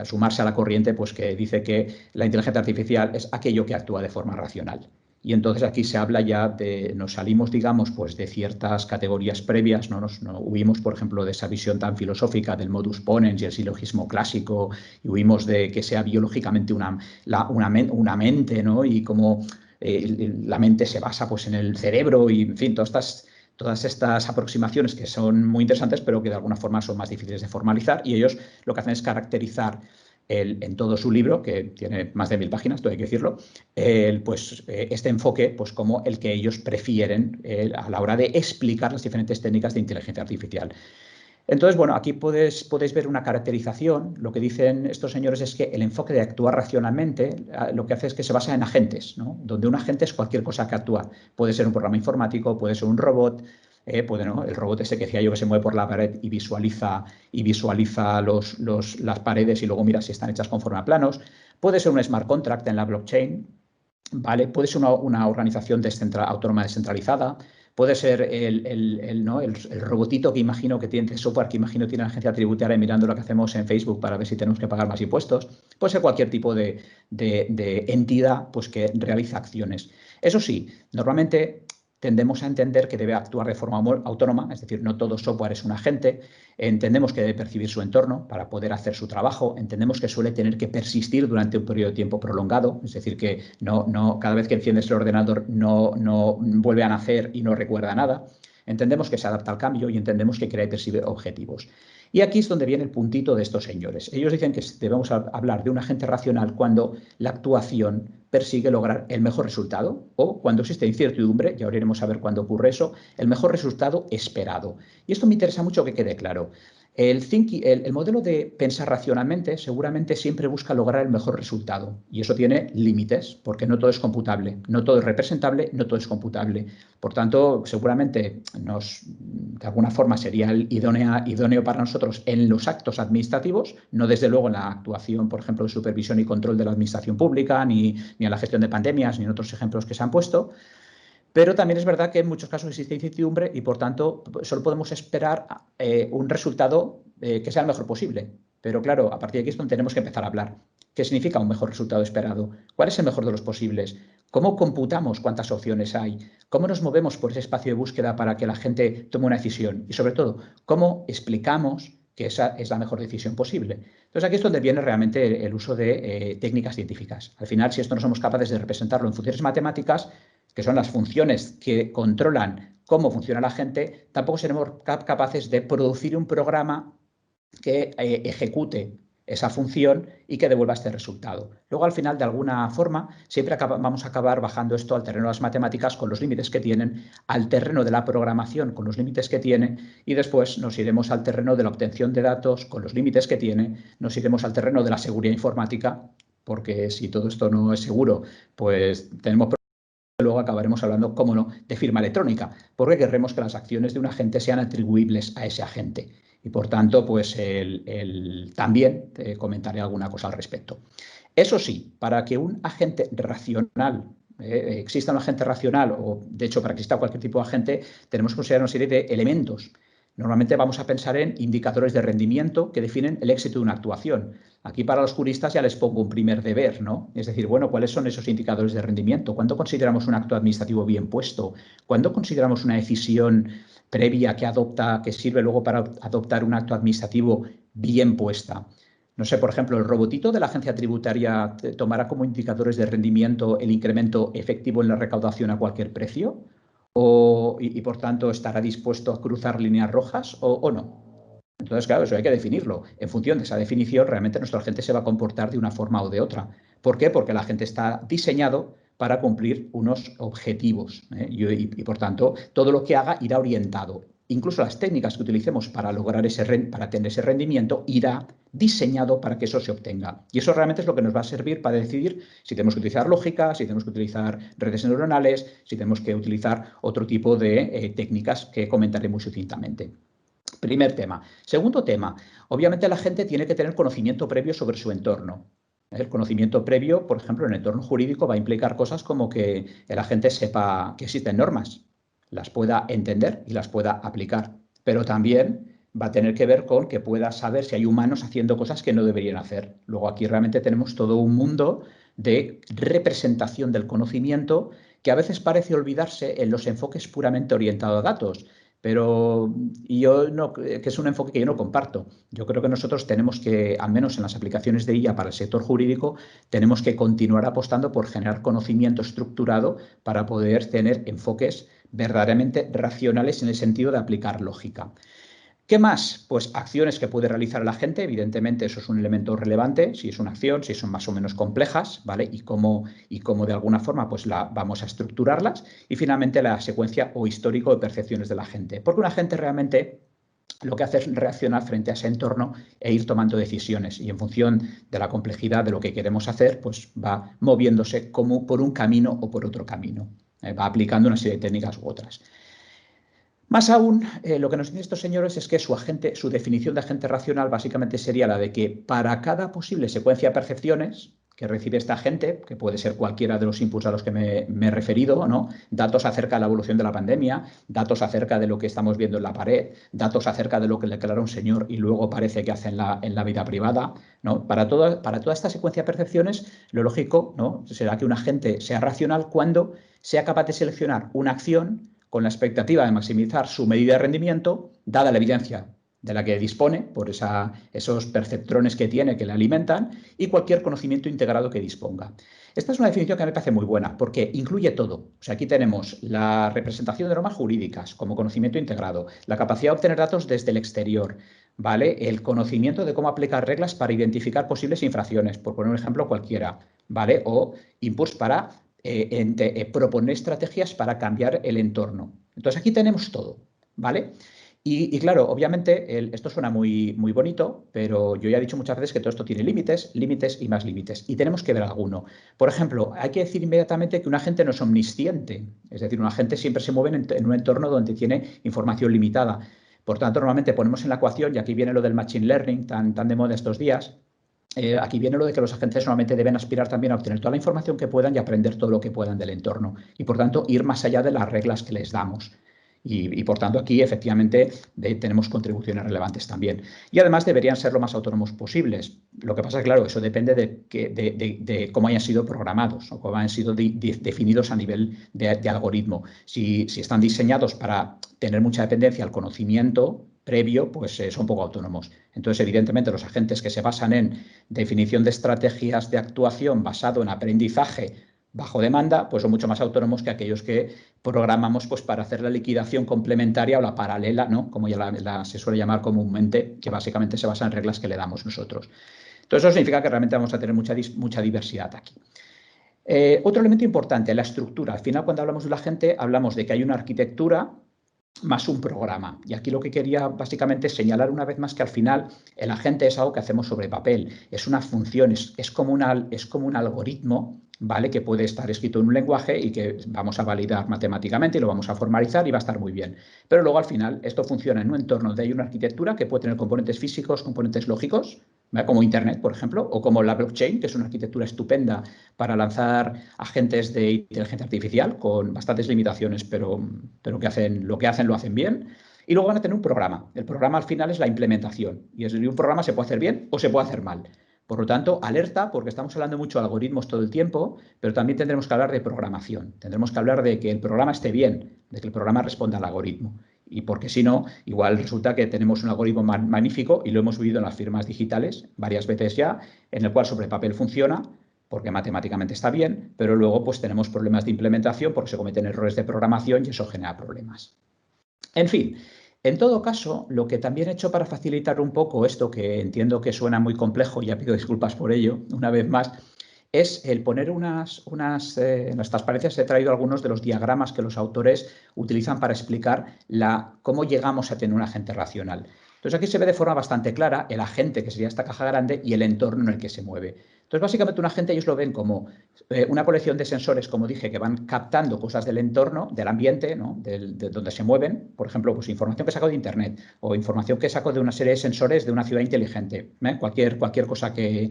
sumarse a la corriente pues, que dice que la inteligencia artificial es aquello que actúa de forma racional. Y entonces aquí se habla ya nos salimos, digamos, pues de ciertas categorías previas, no huimos, por ejemplo, de esa visión tan filosófica del modus ponens y el silogismo clásico, y huimos de que sea biológicamente una mente, ¿no? Y cómo la mente se basa pues, en el cerebro y, en fin, todas estas aproximaciones que son muy interesantes, pero que de alguna forma son más difíciles de formalizar, y ellos lo que hacen es caracterizar en todo su libro, que tiene más de 1000 páginas, todo hay que decirlo, este enfoque pues, como el que ellos prefieren a la hora de explicar las diferentes técnicas de inteligencia artificial. Entonces, bueno, aquí podéis ver una caracterización. Lo que dicen estos señores es que el enfoque de actuar racionalmente lo que hace es que se basa en agentes, ¿no? Donde un agente es cualquier cosa que actúa. Puede ser un programa informático, puede ser un robot, ¿no? El robot ese que decía yo que se mueve por la pared y visualiza las paredes y luego mira si están hechas conforme a planos. Puede ser un smart contract en la blockchain, ¿vale? Puede ser una organización autónoma descentralizada. Puede ser el robotito que imagino que tiene, el software que imagino tiene la agencia tributaria mirando lo que hacemos en Facebook para ver si tenemos que pagar más impuestos. Puede ser cualquier tipo de entidad pues, que realiza acciones. Eso sí, normalmente tendemos a entender que debe actuar de forma autónoma, es decir, no todo software es un agente. Entendemos que debe percibir su entorno para poder hacer su trabajo. Entendemos que suele tener que persistir durante un periodo de tiempo prolongado, es decir, que cada vez que enciendes el ordenador no vuelve a nacer y no recuerda nada. Entendemos que se adapta al cambio y entendemos que crea y percibe objetivos. Y aquí es donde viene el puntito de estos señores. Ellos dicen que debemos hablar de un agente racional cuando la actuación persigue lograr el mejor resultado o cuando existe incertidumbre, ya veremos a ver cuándo ocurre eso, el mejor resultado esperado. Y esto me interesa mucho que quede claro. El modelo de pensar racionalmente seguramente siempre busca lograr el mejor resultado y eso tiene límites porque no todo es computable, no todo es representable, no todo es computable. Por tanto, seguramente de alguna forma sería idóneo para nosotros en los actos administrativos, no desde luego en la actuación, por ejemplo, de supervisión y control de la administración pública, ni en la gestión de pandemias, ni en otros ejemplos que se han puesto. Pero también es verdad que en muchos casos existe incertidumbre y, por tanto, solo podemos esperar un resultado que sea el mejor posible. Pero, claro, a partir de aquí es donde tenemos que empezar a hablar. ¿Qué significa un mejor resultado esperado? ¿Cuál es el mejor de los posibles? ¿Cómo computamos cuántas opciones hay? ¿Cómo nos movemos por ese espacio de búsqueda para que la gente tome una decisión? Y, sobre todo, ¿cómo explicamos que esa es la mejor decisión posible. Entonces, aquí es donde viene realmente el uso de técnicas científicas. Al final, si esto no somos capaces de representarlo en funciones matemáticas, que son las funciones que controlan cómo funciona la gente, tampoco seremos capaces de producir un programa que ejecute esa función y que devuelva este resultado. Luego, al final, de alguna forma, siempre vamos a acabar bajando esto al terreno de las matemáticas con los límites que tienen, al terreno de la programación con los límites que tiene, y después nos iremos al terreno de la obtención de datos con los límites que tiene, nos iremos al terreno de la seguridad informática, porque si todo esto no es seguro, pues tenemos problemas. Luego acabaremos hablando, cómo no, de firma electrónica, porque querremos que las acciones de un agente sean atribuibles a ese agente. Y por tanto, pues también comentaré alguna cosa al respecto. Eso sí, para que un agente racional, exista un agente racional, o de hecho para que exista cualquier tipo de agente, tenemos que considerar una serie de elementos. Normalmente vamos a pensar en indicadores de rendimiento que definen el éxito de una actuación. Aquí para los juristas ya les pongo un primer deber, ¿no? Es decir, bueno, ¿cuáles son esos indicadores de rendimiento? ¿Cuándo consideramos un acto administrativo bien puesto? ¿Cuándo consideramos una decisión previa que sirve luego para adoptar un acto administrativo bien puesta? No sé, por ejemplo, ¿el robotito de la agencia tributaria tomará como indicadores de rendimiento el incremento efectivo en la recaudación a cualquier precio? Y por tanto, ¿estará dispuesto a cruzar líneas rojas o no? Entonces, claro, eso hay que definirlo. En función de esa definición, realmente nuestro agente se va a comportar de una forma o de otra. ¿Por qué? Porque el agente está diseñado para cumplir unos objetivos, y por tanto, todo lo que haga irá orientado. Incluso las técnicas que utilicemos para tener ese rendimiento irá diseñado para que eso se obtenga. Y eso realmente es lo que nos va a servir para decidir si tenemos que utilizar lógica, si tenemos que utilizar redes neuronales, si tenemos que utilizar otro tipo de técnicas que comentaré muy sucintamente. Primer tema. Segundo tema, obviamente la gente tiene que tener conocimiento previo sobre su entorno. El conocimiento previo, por ejemplo, en el entorno jurídico va a implicar cosas como que el agente sepa que existen normas, las pueda entender y las pueda aplicar, pero también va a tener que ver con que pueda saber si hay humanos haciendo cosas que no deberían hacer. Luego aquí realmente tenemos todo un mundo de representación del conocimiento que a veces parece olvidarse en los enfoques puramente orientados a datos. Pero que es un enfoque que yo no comparto. Yo creo que nosotros tenemos que, al menos en las aplicaciones de IA para el sector jurídico, tenemos que continuar apostando por generar conocimiento estructurado para poder tener enfoques verdaderamente racionales en el sentido de aplicar lógica. ¿Qué más? Pues acciones que puede realizar la gente, evidentemente eso es un elemento relevante, si es una acción, si son más o menos complejas, ¿vale? Y cómo de alguna forma pues vamos a estructurarlas. Y finalmente la secuencia o histórico de percepciones de la gente. Porque una gente realmente lo que hace es reaccionar frente a ese entorno e ir tomando decisiones. Y en función de la complejidad de lo que queremos hacer, pues va moviéndose como por un camino o por otro camino. Va aplicando una serie de técnicas u otras. Más aún, lo que nos dicen estos señores es que su definición de agente racional básicamente sería la de que para cada posible secuencia de percepciones que recibe esta agente, que puede ser cualquiera de los inputs a los que me he referido, ¿no? Datos acerca de la evolución de la pandemia, datos acerca de lo que estamos viendo en la pared, datos acerca de lo que le declara un señor y luego parece que hace en la vida privada, ¿no? Para toda esta secuencia de percepciones, lo lógico, ¿no?, será que un agente sea racional cuando sea capaz de seleccionar una acción con la expectativa de maximizar su medida de rendimiento, dada la evidencia de la que dispone, por esos perceptrones que tiene que le alimentan, y cualquier conocimiento integrado que disponga. Esta es una definición que me parece muy buena, porque incluye todo. O sea, aquí tenemos la representación de normas jurídicas como conocimiento integrado, la capacidad de obtener datos desde el exterior, ¿vale? El conocimiento de cómo aplicar reglas para identificar posibles infracciones, por poner un ejemplo cualquiera, ¿vale? O inputs para proponer estrategias para cambiar el entorno. Entonces, aquí tenemos todo, ¿vale? Y claro, obviamente, esto suena muy, muy bonito, pero yo ya he dicho muchas veces que todo esto tiene límites, límites y más límites. Y tenemos que ver alguno. Por ejemplo, hay que decir inmediatamente que un agente no es omnisciente. Es decir, un agente siempre se mueve en un entorno donde tiene información limitada. Por tanto, normalmente ponemos en la ecuación, y aquí viene lo del machine learning tan de moda estos días, aquí viene lo de que los agentes normalmente deben aspirar también a obtener toda la información que puedan y aprender todo lo que puedan del entorno. Y, por tanto, ir más allá de las reglas que les damos. Y por tanto, aquí efectivamente tenemos contribuciones relevantes también. Y además deberían ser lo más autónomos posibles. Lo que pasa es que, claro, eso depende de cómo hayan sido programados o cómo hayan sido definidos a nivel de algoritmo. Si están diseñados para tener mucha dependencia al conocimiento, previo, pues son poco autónomos. Entonces, evidentemente, los agentes que se basan en definición de estrategias de actuación basado en aprendizaje bajo demanda, pues son mucho más autónomos que aquellos que programamos pues, para hacer la liquidación complementaria o la paralela, ¿no? Como ya se suele llamar comúnmente, que básicamente se basa en reglas que le damos nosotros. Entonces, eso significa que realmente vamos a tener mucha diversidad aquí. Otro elemento importante, la estructura. Al final, cuando hablamos de la gente, hablamos de que hay una arquitectura más un programa. Y aquí lo que quería básicamente es señalar una vez más que al final el agente es algo que hacemos sobre papel, es una función, es como un algoritmo, ¿vale? Que puede estar escrito en un lenguaje y que vamos a validar matemáticamente y lo vamos a formalizar y va a estar muy bien. Pero luego al final esto funciona en un entorno donde hay una arquitectura que puede tener componentes físicos, componentes lógicos, ¿vale? Como Internet, por ejemplo, o como la blockchain, que es una arquitectura estupenda para lanzar agentes de inteligencia artificial con bastantes limitaciones, pero lo que hacen lo hacen bien. Y luego van a tener un programa. El programa al final es la implementación. Y un programa se puede hacer bien o se puede hacer mal. Por lo tanto, alerta, porque estamos hablando mucho de algoritmos todo el tiempo, pero también tendremos que hablar de programación. Tendremos que hablar de que el programa esté bien, de que el programa responda al algoritmo. Y porque si no, igual resulta que tenemos un algoritmo magnífico y lo hemos vivido en las firmas digitales varias veces ya, en el cual sobre papel funciona, porque matemáticamente está bien, pero luego pues tenemos problemas de implementación porque se cometen errores de programación y eso genera problemas. En fin, en todo caso, lo que también he hecho para facilitar un poco esto, que entiendo que suena muy complejo, y ya pido disculpas por ello, una vez más, es el poner en las transparencias he traído algunos de los diagramas que los autores utilizan para explicar cómo llegamos a tener un agente racional. Entonces aquí se ve de forma bastante clara el agente, que sería esta caja grande, y el entorno en el que se mueve. Entonces básicamente un agente ellos lo ven como una colección de sensores, como dije, que van captando cosas del entorno, del ambiente, ¿no? de donde se mueven. Por ejemplo, pues información que saco de Internet o información que saco de una serie de sensores de una ciudad inteligente. Cualquier cosa que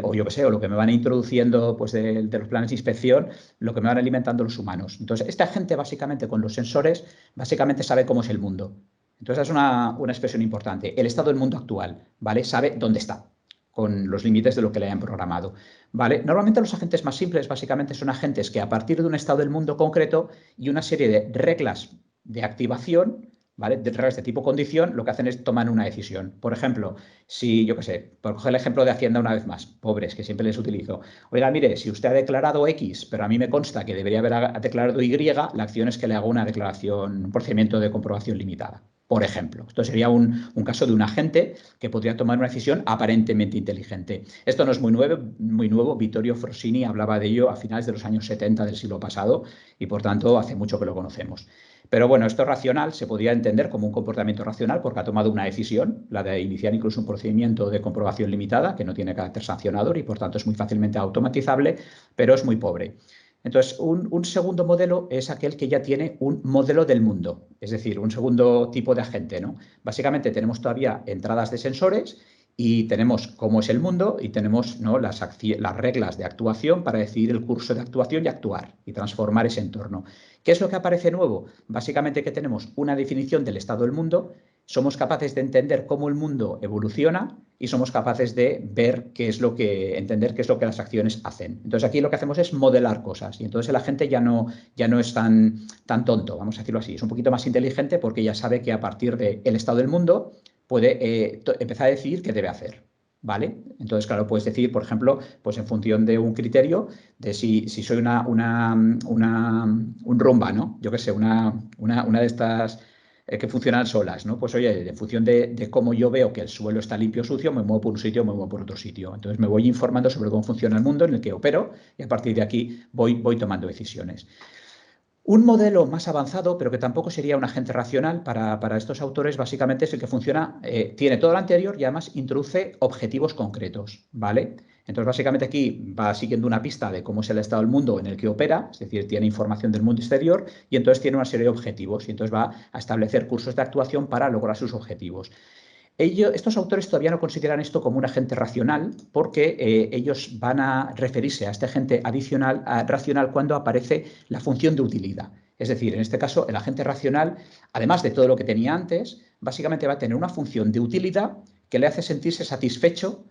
o yo qué sé, o lo que me van introduciendo pues, de los planes de inspección, lo que me van alimentando los humanos. Entonces, esta gente básicamente con los sensores, básicamente sabe cómo es el mundo. Entonces, es una expresión importante. El estado del mundo actual, ¿vale? Sabe dónde está, con los límites de lo que le hayan programado, ¿vale? Normalmente los agentes más simples básicamente son agentes que a partir de un estado del mundo concreto y una serie de reglas de activación, ¿vale? De reglas de tipo condición, lo que hacen es tomar una decisión. Por ejemplo, si, yo qué sé, por coger el ejemplo de Hacienda una vez más, pobres, que siempre les utilizo. Oiga, mire, si usted ha declarado X, pero a mí me consta que debería haber declarado Y, la acción es que le hago una declaración, un procedimiento de comprobación limitada. Por ejemplo, esto sería un caso de un agente que podría tomar una decisión aparentemente inteligente. Esto no es muy nuevo. Vittorio Frosini hablaba de ello a finales de los años 70 del siglo pasado y, por tanto, hace mucho que lo conocemos. Pero bueno, esto racional se podría entender como un comportamiento racional porque ha tomado una decisión, la de iniciar incluso un procedimiento de comprobación limitada que no tiene carácter sancionador y, por tanto, es muy fácilmente automatizable, pero es muy pobre. Entonces, un segundo modelo es aquel que ya tiene un modelo del mundo, es decir, un segundo tipo de agente, ¿no? Básicamente tenemos todavía entradas de sensores y tenemos cómo es el mundo y tenemos, ¿no? las reglas de actuación para decidir el curso de actuación y actuar y transformar ese entorno. ¿Qué es lo que aparece nuevo? Básicamente que tenemos una definición del estado del mundo, somos capaces de entender cómo el mundo evoluciona y somos capaces de entender qué es lo que las acciones hacen. Entonces aquí lo que hacemos es modelar cosas y entonces la gente ya no es tan tonto, vamos a decirlo así, es un poquito más inteligente porque ya sabe que a partir del estado del mundo puede empezar a decidir qué debe hacer. ¿Vale? Entonces, claro, puedes decir, por ejemplo, pues en función de un criterio de si soy un rumba, ¿no? Yo qué sé, una de estas que funcionan solas, ¿no? Pues oye, en función de cómo yo veo que el suelo está limpio o sucio, me muevo por un sitio o me muevo por otro sitio. Entonces me voy informando sobre cómo funciona el mundo en el que opero y a partir de aquí voy tomando decisiones. Un modelo más avanzado, pero que tampoco sería un agente racional para estos autores, básicamente es el que funciona, tiene todo lo anterior y además introduce objetivos concretos, ¿vale? Entonces, básicamente aquí va siguiendo una pista de cómo es el estado del mundo en el que opera, es decir, tiene información del mundo exterior y entonces tiene una serie de objetivos y entonces va a establecer cursos de actuación para lograr sus objetivos. Estos autores todavía no consideran esto como un agente racional porque ellos van a referirse a este agente racional cuando aparece la función de utilidad. Es decir, en este caso, el agente racional, además de todo lo que tenía antes, básicamente va a tener una función de utilidad que le hace sentirse satisfecho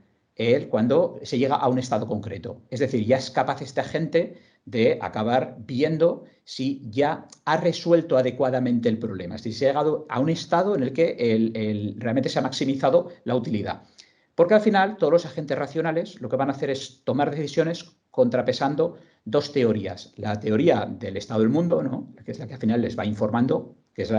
cuando se llega a un estado concreto. Es decir, ya es capaz este agente de acabar viendo si ya ha resuelto adecuadamente el problema. Es decir, si ha llegado a un estado en el que realmente se ha maximizado la utilidad. Porque al final todos los agentes racionales lo que van a hacer es tomar decisiones contrapesando dos teorías. La teoría del estado del mundo, ¿no?, que es la que al final les va informando, que es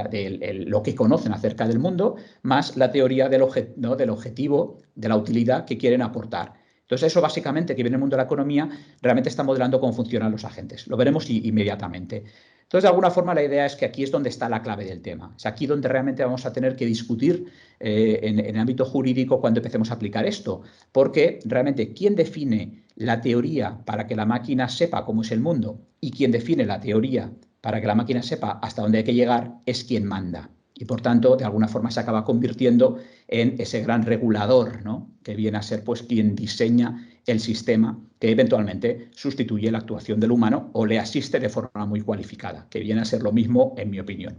lo que conocen acerca del mundo, más la teoría del objetivo, de la utilidad que quieren aportar. Entonces, eso básicamente, que viene del mundo de la economía, realmente está modelando cómo funcionan los agentes. Lo veremos inmediatamente. Entonces, de alguna forma, la idea es que aquí es donde está la clave del tema. Es aquí donde realmente vamos a tener que discutir en el ámbito jurídico cuando empecemos a aplicar esto. Porque realmente, ¿quién define la teoría para que la máquina sepa cómo es el mundo? Y quien define la teoría para que la máquina sepa hasta dónde hay que llegar es quien manda. Y, por tanto, de alguna forma se acaba convirtiendo en ese gran regulador, ¿no?, que viene a ser pues quien diseña el sistema que eventualmente sustituye la actuación del humano o le asiste de forma muy cualificada, que viene a ser lo mismo, en mi opinión.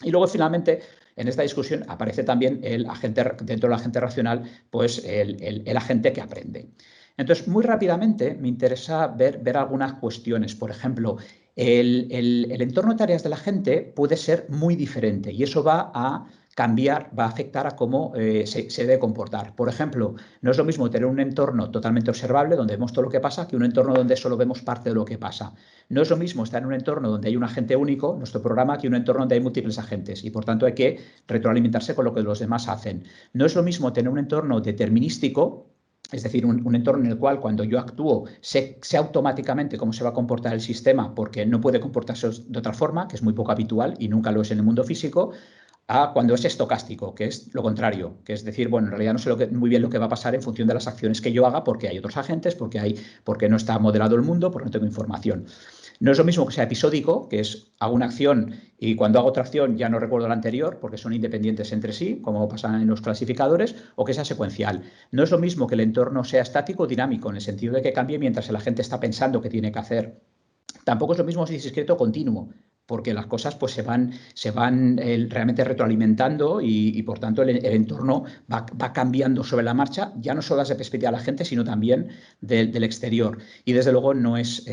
Y luego, finalmente, en esta discusión aparece también el agente, dentro del agente racional, pues el agente que aprende. Entonces, muy rápidamente me interesa ver algunas cuestiones. Por ejemplo, el entorno de tareas de la gente puede ser muy diferente y eso va a cambiar, va a afectar a cómo se debe comportar. Por ejemplo, no es lo mismo tener un entorno totalmente observable, donde vemos todo lo que pasa, que un entorno donde solo vemos parte de lo que pasa. No es lo mismo estar en un entorno donde hay un agente único, nuestro programa, que un entorno donde hay múltiples agentes y, por tanto, hay que retroalimentarse con lo que los demás hacen. No es lo mismo tener un entorno determinístico, es decir, un entorno en el cual cuando yo actúo sé automáticamente cómo se va a comportar el sistema porque no puede comportarse de otra forma, que es muy poco habitual y nunca lo es en el mundo físico, a cuando es estocástico, que es lo contrario, que es decir, bueno, en realidad no sé muy bien lo que va a pasar en función de las acciones que yo haga porque hay otros agentes, porque no está modelado el mundo, porque no tengo información. No es lo mismo que sea episódico, que es hago una acción y cuando hago otra acción ya no recuerdo la anterior porque son independientes entre sí, como pasa en los clasificadores, o que sea secuencial. No es lo mismo que el entorno sea estático o dinámico, en el sentido de que cambie mientras el agente está pensando qué tiene que hacer. Tampoco es lo mismo si es discreto o continuo, porque las cosas pues, se van realmente retroalimentando y por tanto el entorno va cambiando sobre la marcha, ya no solo desde perspectiva de la gente, sino también del exterior. Y desde luego no es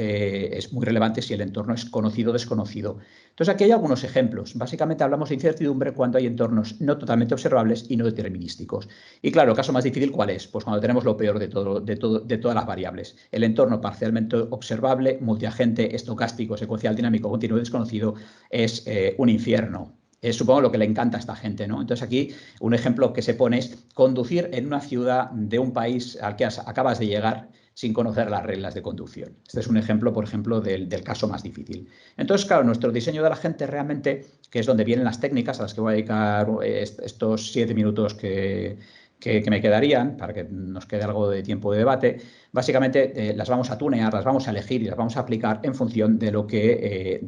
muy relevante si el entorno es conocido o desconocido. Entonces aquí hay algunos ejemplos. Básicamente hablamos de incertidumbre cuando hay entornos no totalmente observables y no determinísticos. Y claro, el caso más difícil, ¿cuál es? Pues cuando tenemos lo peor de todas las variables. El entorno parcialmente observable, multiagente, estocástico, secuencial, dinámico, continuo y desconocido es un infierno. Es, supongo, lo que le encanta a esta gente, ¿no? Entonces aquí un ejemplo que se pone es conducir en una ciudad de un país al que acabas de llegar sin conocer las reglas de conducción. Este es un ejemplo, por ejemplo, del caso más difícil. Entonces, claro, nuestro diseño de la gente realmente, que es donde vienen las técnicas a las que voy a dedicar estos 7 minutos que me quedarían, para que nos quede algo de tiempo de debate, básicamente las vamos a tunear, las vamos a elegir y las vamos a aplicar en función de lo que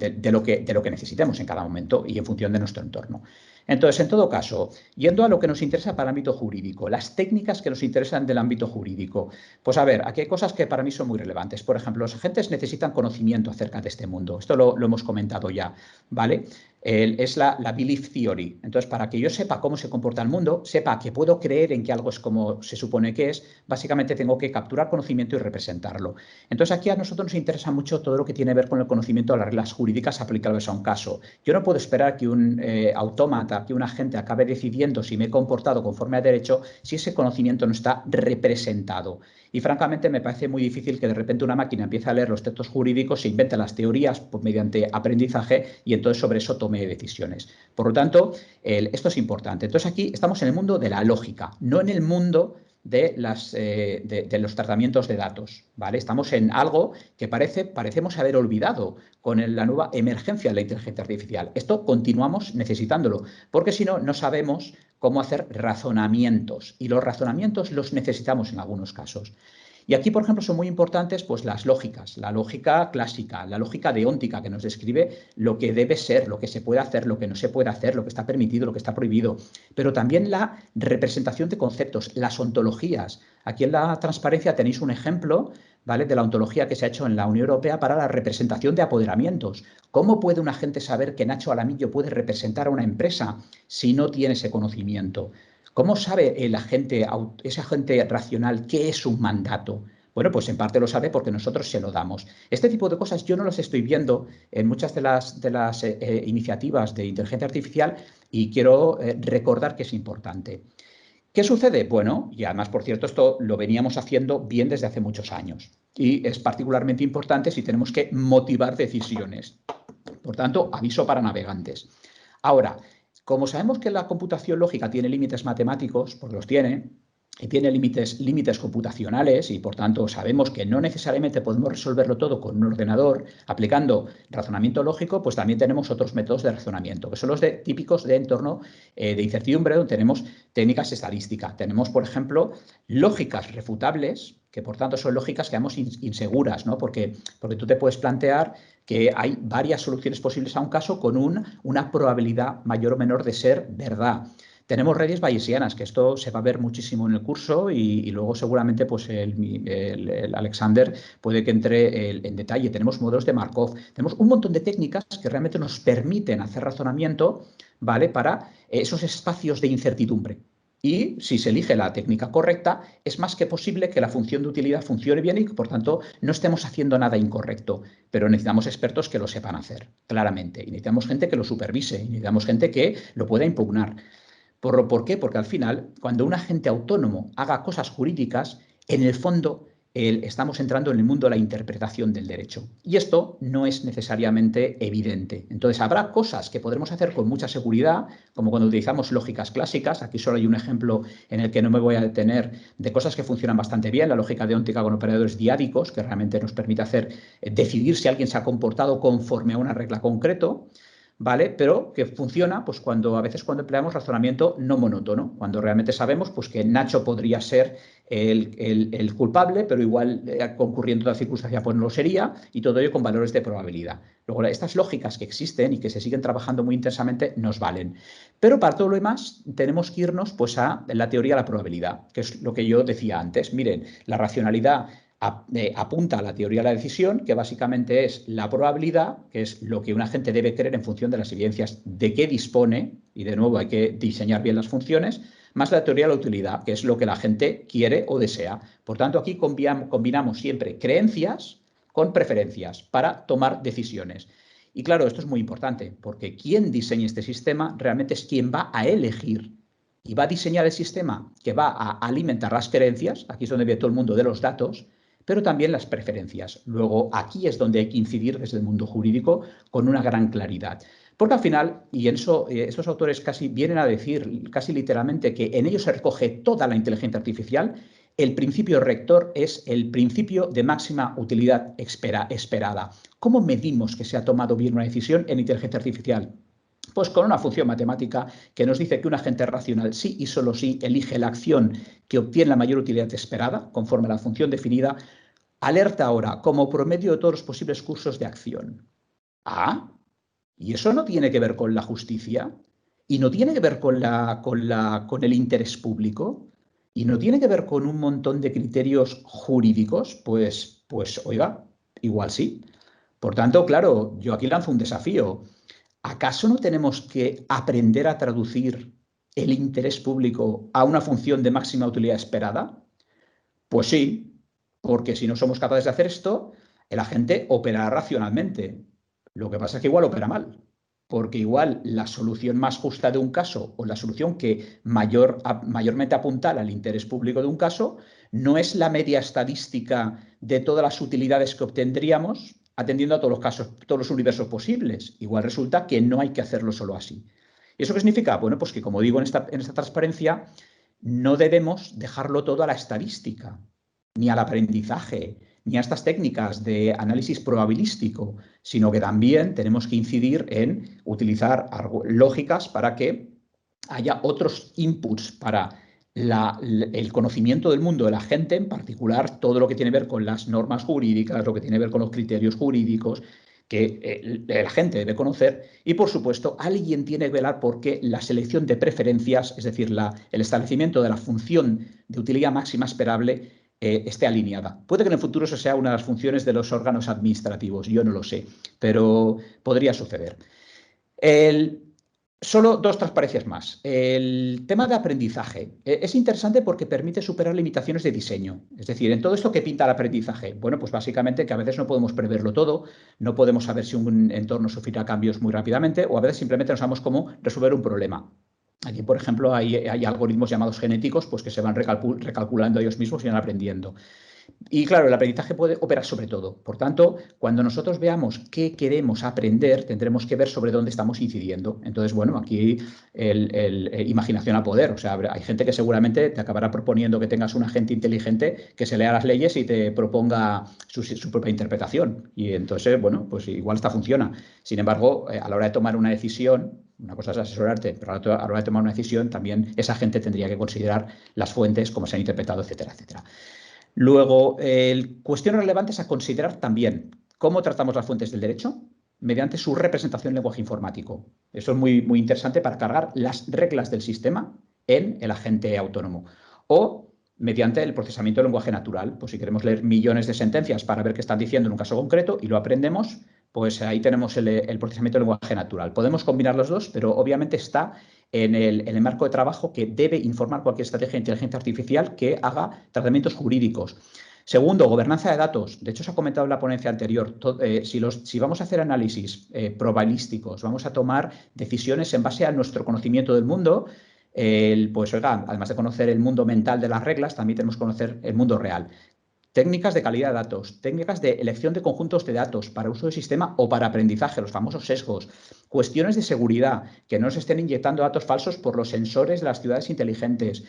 necesitemos en cada momento y en función de nuestro entorno. Entonces, en todo caso, yendo a lo que nos interesa para el ámbito jurídico, las técnicas que nos interesan del ámbito jurídico, pues a ver, aquí hay cosas que para mí son muy relevantes. Por ejemplo, los agentes necesitan conocimiento acerca de este mundo. Esto lo hemos comentado ya, ¿vale? Es la belief theory. Entonces, para que yo sepa cómo se comporta el mundo, sepa que puedo creer en que algo es como se supone que es, básicamente tengo que capturar conocimiento y representarlo. Entonces, aquí a nosotros nos interesa mucho todo lo que tiene que ver con el conocimiento de las reglas jurídicas aplicables a un caso. Yo no puedo esperar que un autómata, que un agente acabe decidiendo si me he comportado conforme a derecho si ese conocimiento no está representado. Y francamente me parece muy difícil que de repente una máquina empiece a leer los textos jurídicos, se invente las teorías pues, mediante aprendizaje y entonces sobre eso tome decisiones. Por lo tanto, esto es importante. Entonces aquí estamos en el mundo de la lógica, no en el mundo de los tratamientos de datos, ¿vale? Estamos en algo que parecemos haber olvidado con la nueva emergencia de la inteligencia artificial. Esto continuamos necesitándolo, porque si no, no sabemos cómo hacer razonamientos y los razonamientos los necesitamos en algunos casos. Y aquí, por ejemplo, son muy importantes pues, las lógicas, la lógica clásica, la lógica deóntica que nos describe lo que debe ser, lo que se puede hacer, lo que no se puede hacer, lo que está permitido, lo que está prohibido, pero también la representación de conceptos, las ontologías. Aquí en la transparencia tenéis un ejemplo, ¿vale?, de la ontología que se ha hecho en la Unión Europea para la representación de apoderamientos. ¿Cómo puede un agente saber que Nacho Alamillo puede representar a una empresa si no tiene ese conocimiento? ¿Cómo sabe ese agente racional qué es un mandato? Bueno, pues en parte lo sabe porque nosotros se lo damos. Este tipo de cosas yo no las estoy viendo en muchas de las iniciativas de inteligencia artificial y quiero recordar que es importante. ¿Qué sucede? Bueno, y además, por cierto, esto lo veníamos haciendo bien desde hace muchos años y es particularmente importante si tenemos que motivar decisiones. Por tanto, aviso para navegantes. Ahora, como sabemos que la computación lógica tiene límites matemáticos, pues los tiene, y tiene límites computacionales y, por tanto, sabemos que no necesariamente podemos resolverlo todo con un ordenador. Aplicando razonamiento lógico, pues también tenemos otros métodos de razonamiento, que son los típicos de entorno de incertidumbre, donde tenemos técnicas estadísticas. Tenemos, por ejemplo, lógicas refutables, que por tanto son lógicas que llamamos inseguras, ¿no? Porque tú te puedes plantear que hay varias soluciones posibles a un caso con una probabilidad mayor o menor de ser verdad. Tenemos redes bayesianas, que esto se va a ver muchísimo en el curso y luego seguramente pues el Alexander puede que entre en detalle. Tenemos modelos de Markov, tenemos un montón de técnicas que realmente nos permiten hacer razonamiento, ¿vale? Para esos espacios de incertidumbre. Y si se elige la técnica correcta, es más que posible que la función de utilidad funcione bien y que, por tanto, no estemos haciendo nada incorrecto. Pero necesitamos expertos que lo sepan hacer, claramente. Y necesitamos gente que lo supervise. Y necesitamos gente que lo pueda impugnar. ¿Por qué? Porque al final, cuando un agente autónomo haga cosas jurídicas, en el fondo estamos entrando en el mundo de la interpretación del derecho. Y esto no es necesariamente evidente. Entonces, habrá cosas que podremos hacer con mucha seguridad, como cuando utilizamos lógicas clásicas. Aquí solo hay un ejemplo en el que no me voy a detener, de cosas que funcionan bastante bien. La lógica deóntica con operadores diádicos, que realmente nos permite decidir si alguien se ha comportado conforme a una regla concreto. ¿Vale? Pero que funciona pues a veces cuando empleamos razonamiento no monótono, cuando realmente sabemos pues, que Nacho podría ser el culpable, pero igual concurriendo otra circunstancia pues no lo sería, y todo ello con valores de probabilidad. Luego, estas lógicas que existen y que se siguen trabajando muy intensamente nos valen. Pero para todo lo demás tenemos que irnos pues, a la teoría de la probabilidad, que es lo que yo decía antes. Miren, la racionalidad apunta a la teoría de la decisión, que básicamente es la probabilidad, que es lo que un agente debe creer en función de las evidencias de qué dispone, y de nuevo hay que diseñar bien las funciones, más la teoría de la utilidad, que es lo que la gente quiere o desea. Por tanto, aquí combinamos siempre creencias con preferencias para tomar decisiones. Y claro, esto es muy importante, porque quien diseña este sistema realmente es quien va a elegir y va a diseñar el sistema que va a alimentar las creencias, aquí es donde viene todo el mundo de los datos, pero también las preferencias. Luego, aquí es donde hay que incidir desde el mundo jurídico con una gran claridad. Porque al final, y en eso estos autores casi vienen a decir, casi literalmente, que en ellos se recoge toda la inteligencia artificial, el principio rector es el principio de máxima utilidad esperada. ¿Cómo medimos que se ha tomado bien una decisión en inteligencia artificial? Pues con una función matemática que nos dice que un agente racional sí y solo sí elige la acción que obtiene la mayor utilidad esperada, conforme a la función definida, alerta ahora como promedio de todos los posibles cursos de acción. Ah, y eso no tiene que ver con la justicia, y no tiene que ver con el interés público, y no tiene que ver con un montón de criterios jurídicos, pues oiga, igual sí. Por tanto, claro, yo aquí lanzo un desafío. ¿Acaso no tenemos que aprender a traducir el interés público a una función de máxima utilidad esperada? Pues sí, porque si no somos capaces de hacer esto, el agente operará racionalmente. Lo que pasa es que igual opera mal, porque igual la solución más justa de un caso o la solución que mayormente apuntala al interés público de un caso no es la media estadística de todas las utilidades que obtendríamos atendiendo a todos los casos, todos los universos posibles. Igual resulta que no hay que hacerlo solo así. ¿Y eso qué significa? Bueno, pues que como digo en esta transparencia, no debemos dejarlo todo a la estadística, ni al aprendizaje, ni a estas técnicas de análisis probabilístico, sino que también tenemos que incidir en utilizar lógicas para que haya otros inputs para el conocimiento del mundo de la gente, en particular todo lo que tiene que ver con las normas jurídicas, lo que tiene que ver con los criterios jurídicos, que la gente debe conocer y, por supuesto, alguien tiene que velar porque la selección de preferencias, es decir, el establecimiento de la función de utilidad máxima esperable, esté alineada. Puede que en el futuro eso sea una de las funciones de los órganos administrativos, yo no lo sé, pero podría suceder. Solo dos transparencias más. El tema de aprendizaje es interesante porque permite superar limitaciones de diseño. Es decir, en todo esto que pinta el aprendizaje, bueno, pues básicamente que a veces no podemos preverlo todo, no podemos saber si un entorno sufrirá cambios muy rápidamente o a veces simplemente no sabemos cómo resolver un problema. Aquí, por ejemplo, hay algoritmos llamados genéticos pues, que se van recalculando ellos mismos y van aprendiendo. Y claro, el aprendizaje puede operar sobre todo. Por tanto, cuando nosotros veamos qué queremos aprender, tendremos que ver sobre dónde estamos incidiendo. Entonces, bueno, aquí imaginación a poder. O sea, hay gente que seguramente te acabará proponiendo que tengas un agente inteligente que se lea las leyes y te proponga su propia interpretación. Y entonces, bueno, pues igual esta funciona. Sin embargo, a la hora de tomar una decisión, una cosa es asesorarte, pero a la hora de tomar una decisión también esa gente tendría que considerar las fuentes, cómo se han interpretado, etcétera, etcétera. Luego, cuestiones relevantes a considerar también. ¿Cómo tratamos las fuentes del derecho? Mediante su representación en lenguaje informático. Eso es muy, muy interesante para cargar las reglas del sistema en el agente autónomo. O mediante el procesamiento del lenguaje natural. Pues si queremos leer millones de sentencias para ver qué están diciendo en un caso concreto y lo aprendemos, pues ahí tenemos el procesamiento del lenguaje natural. Podemos combinar los dos, pero obviamente está en el marco de trabajo que debe informar cualquier estrategia de inteligencia artificial que haga tratamientos jurídicos. Segundo, gobernanza de datos. De hecho, se ha comentado en la ponencia anterior, si vamos a hacer análisis probabilísticos, vamos a tomar decisiones en base a nuestro conocimiento del mundo, pues oiga, además de conocer el mundo mental de las reglas, también tenemos que conocer el mundo real. Técnicas de calidad de datos, técnicas de elección de conjuntos de datos para uso del sistema o para aprendizaje, los famosos sesgos, cuestiones de seguridad, que no se estén inyectando datos falsos por los sensores de las ciudades inteligentes,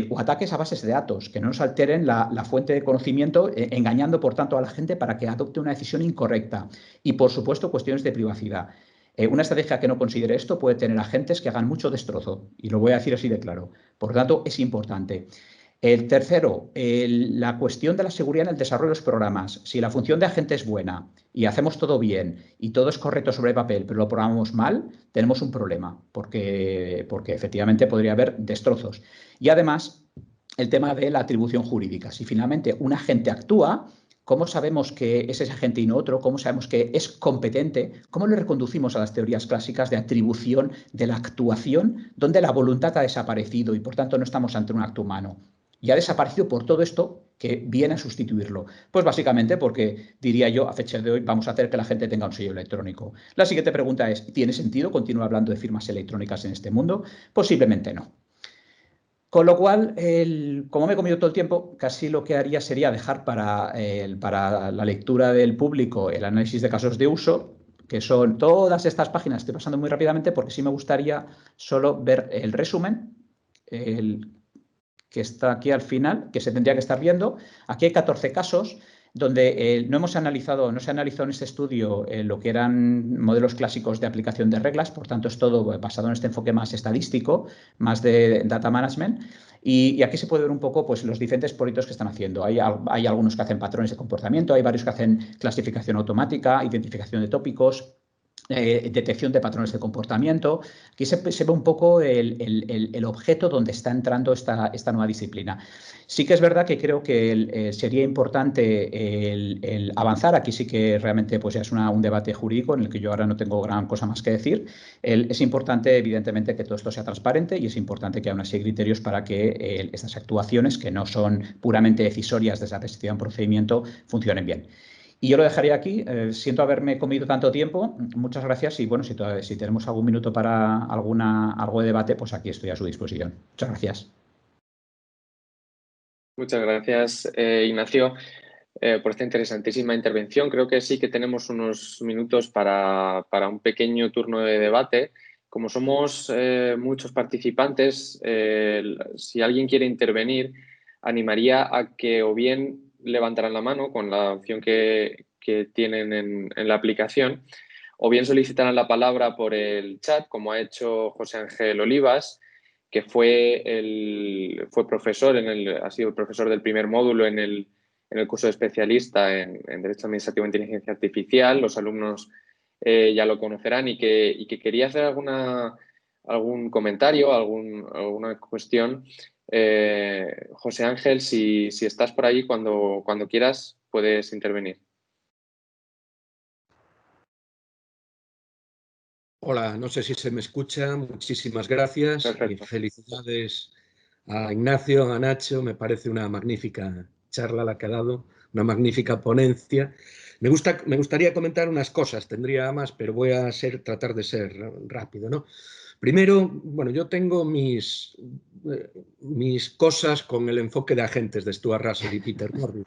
o ataques a bases de datos, que no nos alteren la fuente de conocimiento, engañando por tanto a la gente para que adopte una decisión incorrecta. Y por supuesto, cuestiones de privacidad. Una estrategia que no considere esto puede tener agentes que hagan mucho destrozo, y lo voy a decir así de claro. Por lo tanto, es importante. El tercero, la cuestión de la seguridad en el desarrollo de los programas. Si la función de agente es buena y hacemos todo bien y todo es correcto sobre el papel, pero lo programamos mal, tenemos un problema, porque efectivamente podría haber destrozos. Y además, el tema de la atribución jurídica. Si finalmente un agente actúa, ¿cómo sabemos que es ese agente y no otro? ¿Cómo sabemos que es competente? ¿Cómo le reconducimos a las teorías clásicas de atribución de la actuación, donde la voluntad ha desaparecido y por tanto no estamos ante un acto humano? Y ha desaparecido por todo esto que viene a sustituirlo. Pues básicamente porque, diría yo, a fecha de hoy vamos a hacer que la gente tenga un sello electrónico. La siguiente pregunta es, ¿tiene sentido continuar hablando de firmas electrónicas en este mundo? Posiblemente no. Con lo cual, como me he comido todo el tiempo, casi lo que haría sería dejar para la lectura del público el análisis de casos de uso, que son todas estas páginas. Estoy pasando muy rápidamente porque sí me gustaría solo ver el resumen, que está aquí al final, que se tendría que estar viendo. Aquí hay 14 casos donde no se ha analizado en este estudio lo que eran modelos clásicos de aplicación de reglas, por tanto es todo basado en este enfoque más estadístico, más de data management. Y aquí se puede ver un poco pues, los diferentes proyectos que están haciendo. Hay algunos que hacen patrones de comportamiento, hay varios que hacen clasificación automática, identificación de tópicos, detección de patrones de comportamiento. Aquí se ve un poco el objeto donde está entrando esta nueva disciplina. Sí que es verdad que creo que sería importante el avanzar. Aquí sí que realmente pues, ya es un debate jurídico en el que yo ahora no tengo gran cosa más que decir. Es importante, evidentemente, que todo esto sea transparente y es importante que haya una serie de criterios para que estas actuaciones, que no son puramente decisorias desde la perspectiva de un procedimiento, funcionen bien. Y yo lo dejaría aquí. Siento haberme comido tanto tiempo. Muchas gracias. Y bueno, si tenemos algún minuto para algo de debate, pues aquí estoy a su disposición. Muchas gracias. Muchas gracias, Ignacio, por esta interesantísima intervención. Creo que sí que tenemos unos minutos para un pequeño turno de debate. Como somos muchos participantes, si alguien quiere intervenir, animaría a que o bien levantaran la mano con la opción que tienen en la aplicación, o bien solicitaran la palabra por el chat, como ha hecho José Ángel Olivas, que fue profesor, ha sido el profesor del primer módulo en el curso de especialista en Derecho Administrativo e Inteligencia Artificial. Los alumnos ya lo conocerán y que quería hacer algún comentario, alguna cuestión. José Ángel, si estás por ahí, cuando quieras, puedes intervenir. Hola, no sé si se me escucha. Muchísimas gracias Perfecto. y felicidades a Ignacio, a Nacho. Me parece una magnífica charla la que ha dado, una magnífica ponencia. Me gustaría comentar unas cosas, tendría más, pero voy a tratar de ser rápido, ¿no? Primero, bueno, yo tengo mis cosas con el enfoque de agentes de Stuart Russell y Peter Norvig.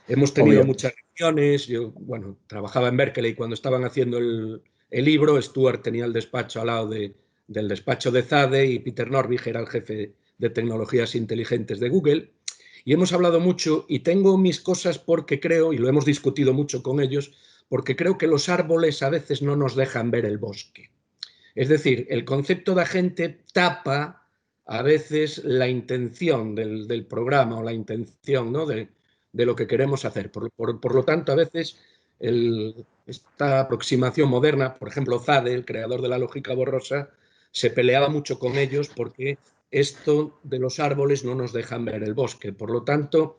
Hemos tenido Obvio. muchas reuniones. Yo, bueno, trabajaba en Berkeley cuando estaban haciendo el libro. Stuart tenía el despacho al lado del despacho de Zade y Peter Norvig era el jefe de tecnologías inteligentes de Google. Y hemos hablado mucho y tengo mis cosas porque creo, y lo hemos discutido mucho con ellos, porque creo que los árboles a veces no nos dejan ver el bosque. Es decir, el concepto de agente tapa a veces la intención del programa o la intención, ¿no?, de lo que queremos hacer. Por lo tanto, a veces esta aproximación moderna, por ejemplo, Zade, el creador de la lógica borrosa, se peleaba mucho con ellos porque esto de los árboles no nos dejan ver el bosque. Por lo tanto,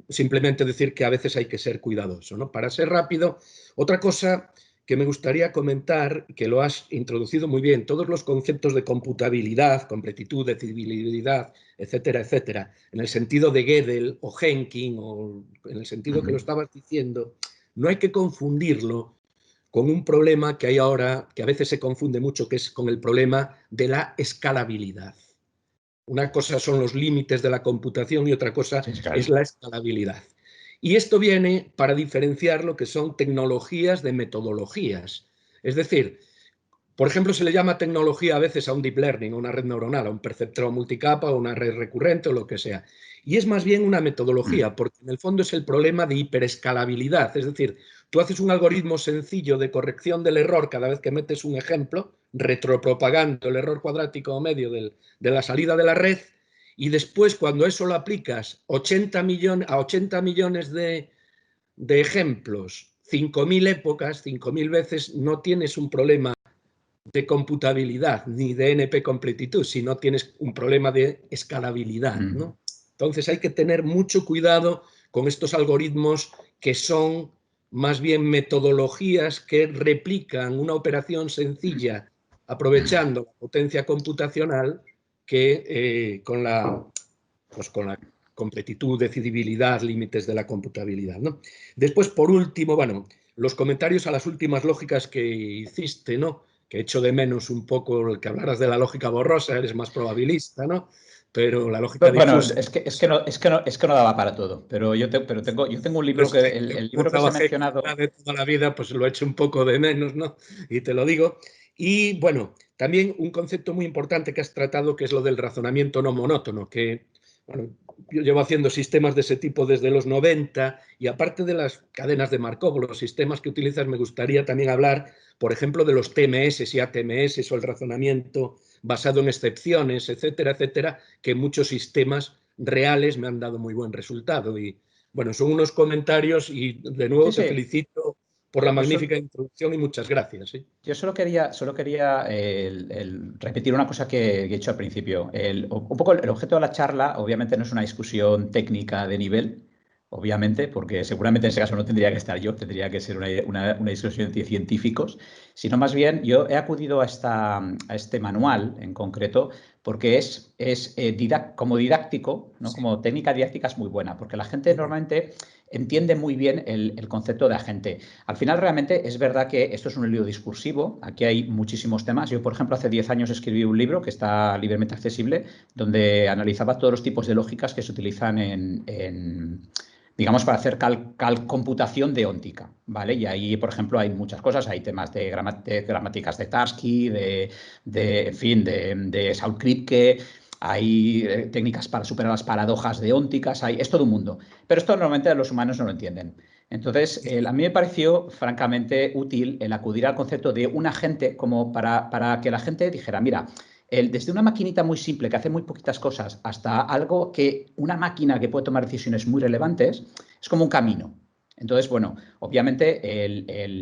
simplemente decir que a veces hay que ser cuidadoso, ¿no? Para ser rápido, otra cosa que me gustaría comentar, que lo has introducido muy bien, todos los conceptos de computabilidad, completitud, decidibilidad, etcétera, etcétera, en el sentido de Gödel o Henkin, o en el sentido que lo estabas diciendo, no hay que confundirlo con un problema que hay ahora, que a veces se confunde mucho, que es con el problema de la escalabilidad. Una cosa son los límites de la computación y otra cosa es la escalabilidad. Y esto viene para diferenciar lo que son tecnologías de metodologías. Es decir, por ejemplo, se le llama tecnología a veces a un deep learning, a una red neuronal, a un perceptrón multicapa, a una red recurrente o lo que sea. Y es más bien una metodología, porque en el fondo es el problema de hiperescalabilidad. Es decir, tú haces un algoritmo sencillo de corrección del error cada vez que metes un ejemplo, retropropagando el error cuadrático medio de la salida de la red, y después cuando eso lo aplicas a 80 millones de ejemplos, 5.000 épocas, 5.000 veces, no tienes un problema de computabilidad ni de NP completitud, sino tienes un problema de escalabilidad, ¿no? Entonces hay que tener mucho cuidado con estos algoritmos que son más bien metodologías que replican una operación sencilla aprovechando la potencia computacional que con la completitud, decidibilidad, límites de la computabilidad, ¿no? Después, por último, bueno, los comentarios a las últimas lógicas que hiciste, ¿no?, que echo de menos un poco el que hablaras de la lógica borrosa, eres más probabilista, ¿no? Pero la lógica Bueno, difusa... es que no daba para todo, pero yo tengo un libro que el libro que se ha mencionado. De toda la vida, pues lo echo un poco de menos, ¿no? Y te lo digo. Y bueno, también un concepto muy importante que has tratado, que es lo del razonamiento no monótono, que bueno, yo llevo haciendo sistemas de ese tipo desde los 90 y aparte de las cadenas de Markov, los sistemas que utilizas, me gustaría también hablar, por ejemplo, de los TMS y ATMS o el razonamiento basado en excepciones, etcétera, etcétera, que en muchos sistemas reales me han dado muy buen resultado. Y bueno, son unos comentarios y de nuevo te felicito por la magnífica introducción y muchas gracias. ¿Sí? Yo solo quería repetir una cosa que he dicho al principio. Un poco el objeto de la charla, obviamente, no es una discusión técnica de nivel, obviamente, porque seguramente en ese caso no tendría que estar yo, tendría que ser una discusión de científicos, sino más bien yo he acudido a este manual en concreto porque es como didáctico, ¿no? Como técnica didáctica es muy buena, porque la gente normalmente entiende muy bien el concepto de agente. Al final, realmente, es verdad que esto es un lío discursivo. Aquí hay muchísimos temas. Yo, por ejemplo, hace 10 años escribí un libro que está libremente accesible, donde analizaba todos los tipos de lógicas que se utilizan digamos, para hacer computación deóntica, ¿vale? Y ahí, por ejemplo, hay muchas cosas. Hay temas de gramáticas de Tarski, en fin, de Saul Kripke. Hay técnicas para superar las paradojas deónticas. Es todo un mundo. Pero esto normalmente los humanos no lo entienden. Entonces, a mí me pareció francamente útil el acudir al concepto de un agente como para que la gente dijera, mira, desde una maquinita muy simple que hace muy poquitas cosas hasta algo que una máquina que puede tomar decisiones muy relevantes, es como un camino. Entonces, bueno, obviamente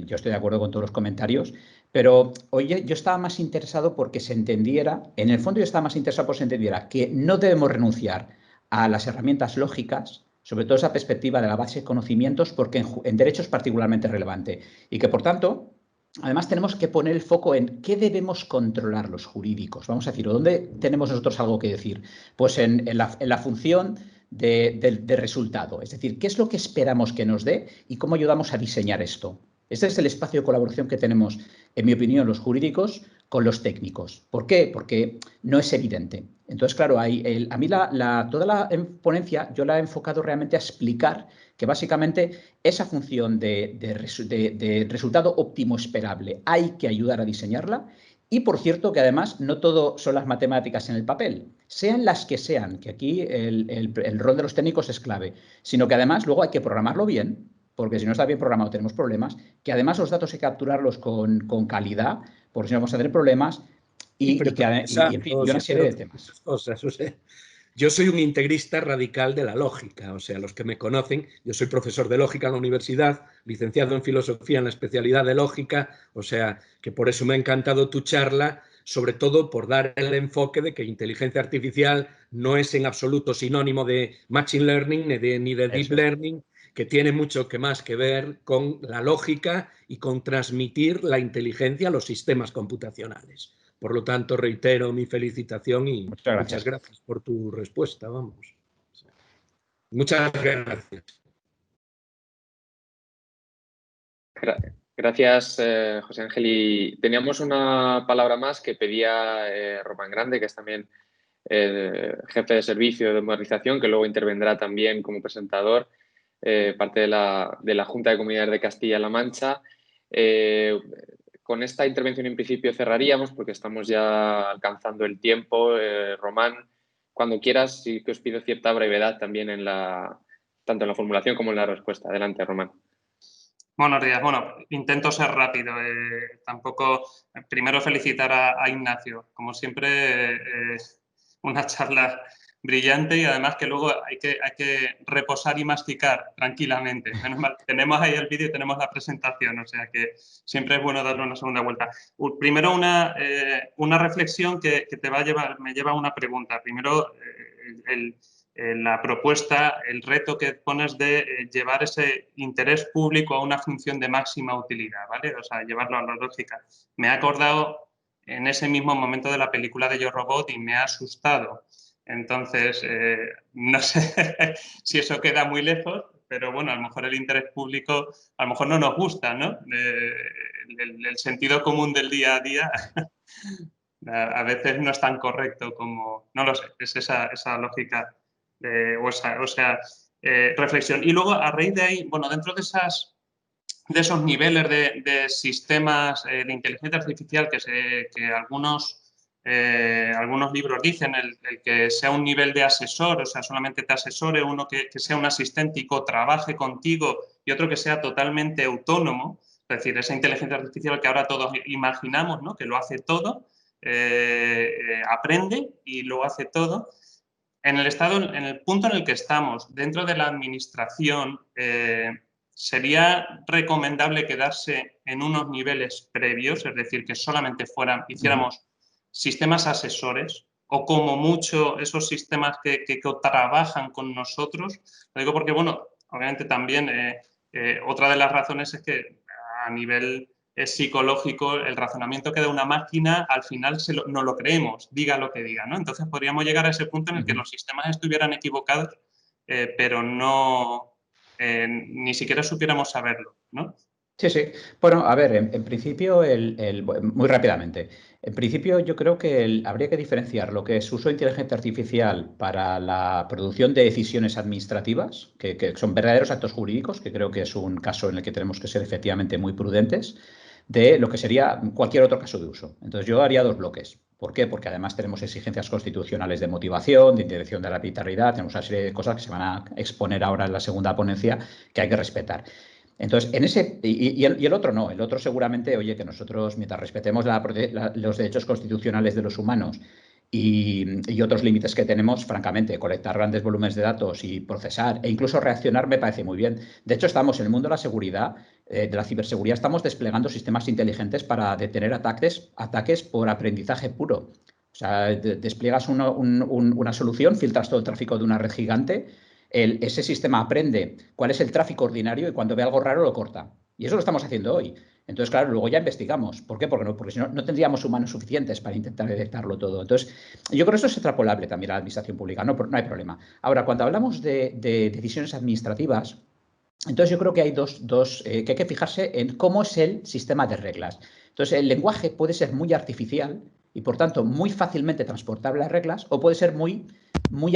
yo estoy de acuerdo con todos los comentarios, pero oye, yo estaba más interesado porque se entendiera, en el fondo yo estaba más interesado porque se entendiera que no debemos renunciar a las herramientas lógicas, sobre todo esa perspectiva de la base de conocimientos, porque en derecho es particularmente relevante y que, por tanto, además tenemos que poner el foco en qué debemos controlar los jurídicos. Vamos a decir, ¿dónde tenemos nosotros algo que decir? Pues en la función de resultado. Es decir, ¿qué es lo que esperamos que nos dé y cómo ayudamos a diseñar esto? Este es el espacio de colaboración que tenemos, en mi opinión, los jurídicos con los técnicos. ¿Por qué? Porque no es evidente. Entonces, claro, a mí toda la ponencia yo la he enfocado realmente a explicar que básicamente esa función de resultado óptimo esperable hay que ayudar a diseñarla. Y, por cierto, que además no todo son las matemáticas en el papel, sean las que sean, que aquí el rol de los técnicos es clave, sino que además luego hay que programarlo bien, porque si no está bien programado tenemos problemas, que además los datos hay que capturarlos con calidad, porque si no vamos a tener problemas y en fin, y una serie de temas. Cosas, o sea, yo soy un integrista radical de la lógica, o sea, los que me conocen, yo soy profesor de lógica en la universidad, licenciado en filosofía en la especialidad de lógica, o sea, que por eso me ha encantado tu charla, sobre todo por dar el enfoque de que inteligencia artificial no es en absoluto sinónimo de machine learning ni de deep learning, que tiene mucho más que ver con la lógica y con transmitir la inteligencia a los sistemas computacionales. Por lo tanto, reitero mi felicitación y muchas gracias por tu respuesta. Vamos. Muchas gracias. Gracias, José Ángel. Y teníamos una palabra más que pedía Román Grande, que es también jefe de servicio de modernización, que luego intervendrá también como presentador, parte de la Junta de Comunidades de Castilla-La Mancha. Con esta intervención en principio cerraríamos porque estamos ya alcanzando el tiempo. Román, cuando quieras, sí que os pido cierta brevedad también tanto en la formulación como en la respuesta. Adelante, Román. Buenos días. Bueno, intento ser rápido. Primero felicitar a Ignacio. Como siempre, una charla brillante y además que luego hay que reposar y masticar tranquilamente. Menos mal, tenemos ahí el vídeo y tenemos la presentación, o sea que siempre es bueno darle una segunda vuelta. Primero una reflexión que me lleva a una pregunta. Primero, la propuesta, el reto que pones de llevar ese interés público a una función de máxima utilidad, ¿vale? O sea, llevarlo a la lógica. Me he acordado en ese mismo momento de la película de Yo Robot y me ha asustado. Entonces, no sé si eso queda muy lejos, pero bueno, a lo mejor el interés público, a lo mejor no nos gusta, ¿no? El sentido común del día a día a veces no es tan correcto como, no lo sé, es esa lógica reflexión. Y luego, a raíz de ahí, bueno, dentro de esos niveles de sistemas de inteligencia artificial que algunos libros dicen, el que sea un nivel de asesor, o sea, solamente te asesore, uno que sea un asistente y trabaje contigo y otro que sea totalmente autónomo, es decir, esa inteligencia artificial que ahora todos imaginamos, ¿no? Que lo hace todo, aprende y lo hace todo. En el punto en el que estamos, dentro de la administración, ¿sería recomendable quedarse en unos niveles previos? Es decir, que solamente hiciéramos sistemas asesores o como mucho esos sistemas que trabajan con nosotros. Lo digo porque, bueno, obviamente también otra de las razones es que a nivel psicológico, el razonamiento que da una máquina, al final no lo creemos, diga lo que diga, ¿no? Entonces podríamos llegar a ese punto en el que los sistemas estuvieran equivocados, pero no, ni siquiera supiéramos saberlo, ¿no? Sí, sí. Bueno, a ver, en principio, muy rápidamente. En principio, yo creo que habría que diferenciar lo que es uso de inteligencia artificial para la producción de decisiones administrativas, que son verdaderos actos jurídicos, que creo que es un caso en el que tenemos que ser efectivamente muy prudentes, de lo que sería cualquier otro caso de uso. Entonces, yo haría dos bloques. ¿Por qué? Porque además tenemos exigencias constitucionales de motivación, de intervención de la arbitrariedad, tenemos una serie de cosas que se van a exponer ahora en la segunda ponencia que hay que respetar. Entonces, y el otro no, el otro seguramente, oye, que nosotros, mientras respetemos los derechos constitucionales de los humanos y otros límites que tenemos, francamente, colectar grandes volúmenes de datos y procesar e incluso reaccionar me parece muy bien. De hecho, estamos en el mundo de la seguridad, de la ciberseguridad, estamos desplegando sistemas inteligentes para detener ataques por aprendizaje puro. O sea, despliegas una solución, filtras todo el tráfico de una red gigante. Ese sistema aprende cuál es el tráfico ordinario y cuando ve algo raro lo corta. Y eso lo estamos haciendo hoy. Entonces, claro, luego ya investigamos. ¿Por qué? Porque si no, no tendríamos humanos suficientes para intentar detectarlo todo. Entonces, yo creo que eso es extrapolable también a la administración pública, no hay problema. Ahora, cuando hablamos de decisiones administrativas, entonces yo creo que hay que hay que fijarse en cómo es el sistema de reglas. Entonces, el lenguaje puede ser muy artificial y, por tanto, muy fácilmente transportable a reglas, o puede ser muy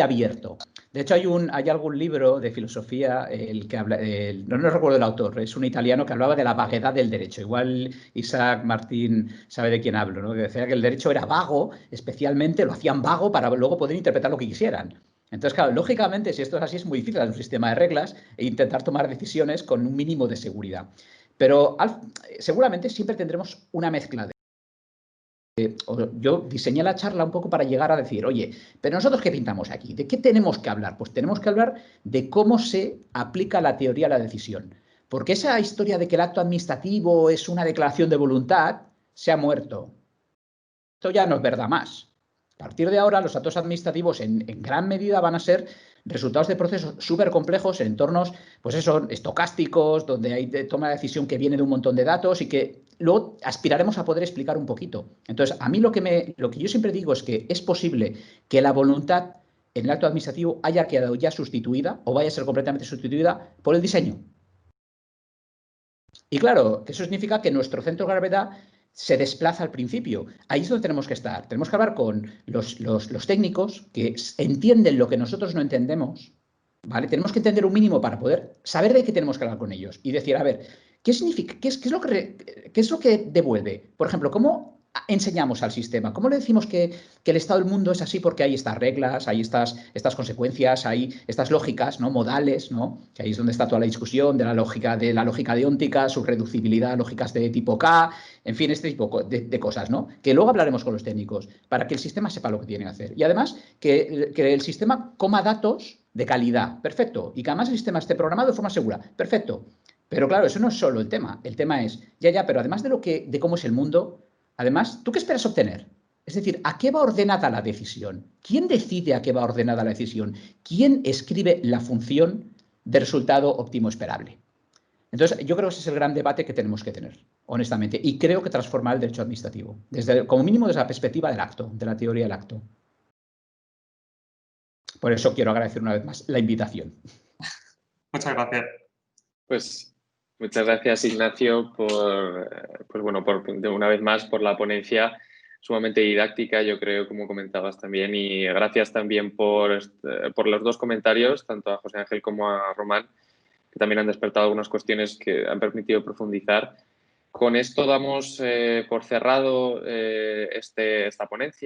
abierto. De hecho, hay algún libro de filosofía, el que habla, no recuerdo el autor, es un italiano que hablaba de la vaguedad del derecho. Igual Isaac Martín sabe de quién hablo, ¿no? Que decía que el derecho era vago, especialmente lo hacían vago para luego poder interpretar lo que quisieran. Entonces, claro, lógicamente, si esto es así, es muy difícil hacer un sistema de reglas e intentar tomar decisiones con un mínimo de seguridad. Pero seguramente siempre tendremos una mezcla de... Yo diseñé la charla un poco para llegar a decir, oye, pero nosotros ¿qué pintamos aquí? ¿De qué tenemos que hablar? Pues tenemos que hablar de cómo se aplica la teoría a la decisión. Porque esa historia de que el acto administrativo es una declaración de voluntad se ha muerto. Esto ya no es verdad más. A partir de ahora, los actos administrativos en gran medida van a ser resultados de procesos súper complejos en entornos, pues eso, estocásticos, donde hay toma de decisión que viene de un montón de datos y que luego aspiraremos a poder explicar un poquito. Entonces, a mí lo que yo siempre digo es que es posible que la voluntad en el acto administrativo haya quedado ya sustituida o vaya a ser completamente sustituida por el diseño. Y claro, eso significa que nuestro centro de gravedad se desplaza al principio. Ahí es donde tenemos que estar. Tenemos que hablar con los técnicos que entienden lo que nosotros no entendemos, ¿vale? Tenemos que entender un mínimo para poder saber de qué tenemos que hablar con ellos y decir, a ver, ¿qué significa? ¿Qué es lo que devuelve? Por ejemplo, ¿cómo enseñamos al sistema? ¿Cómo le decimos que el estado del mundo es así porque hay estas reglas, hay estas consecuencias, hay estas lógicas, ¿no? Modales, ¿no? Que ahí es donde está toda la discusión de la lógica deóntica, su reducibilidad a lógicas de tipo K, en fin, este tipo de cosas, ¿no? Que luego hablaremos con los técnicos para que el sistema sepa lo que tiene que hacer. Y además, que el sistema coma datos de calidad, perfecto. Y que además el sistema esté programado de forma segura, perfecto. Pero claro, eso no es solo el tema. El tema es, pero además de cómo es el mundo, además, ¿tú qué esperas obtener? Es decir, ¿a qué va ordenada la decisión? ¿Quién decide a qué va ordenada la decisión? ¿Quién escribe la función de resultado óptimo esperable? Entonces, yo creo que ese es el gran debate que tenemos que tener, honestamente, y creo que transformar el derecho administrativo, como mínimo desde la perspectiva del acto, de la teoría del acto. Por eso quiero agradecer una vez más la invitación. Muchas gracias. Pues muchas gracias, Ignacio, una vez más por la ponencia sumamente didáctica, yo creo, como comentabas también, y gracias también por los dos comentarios, tanto a José Ángel como a Román, que también han despertado algunas cuestiones que han permitido profundizar. Con esto damos por cerrado esta ponencia.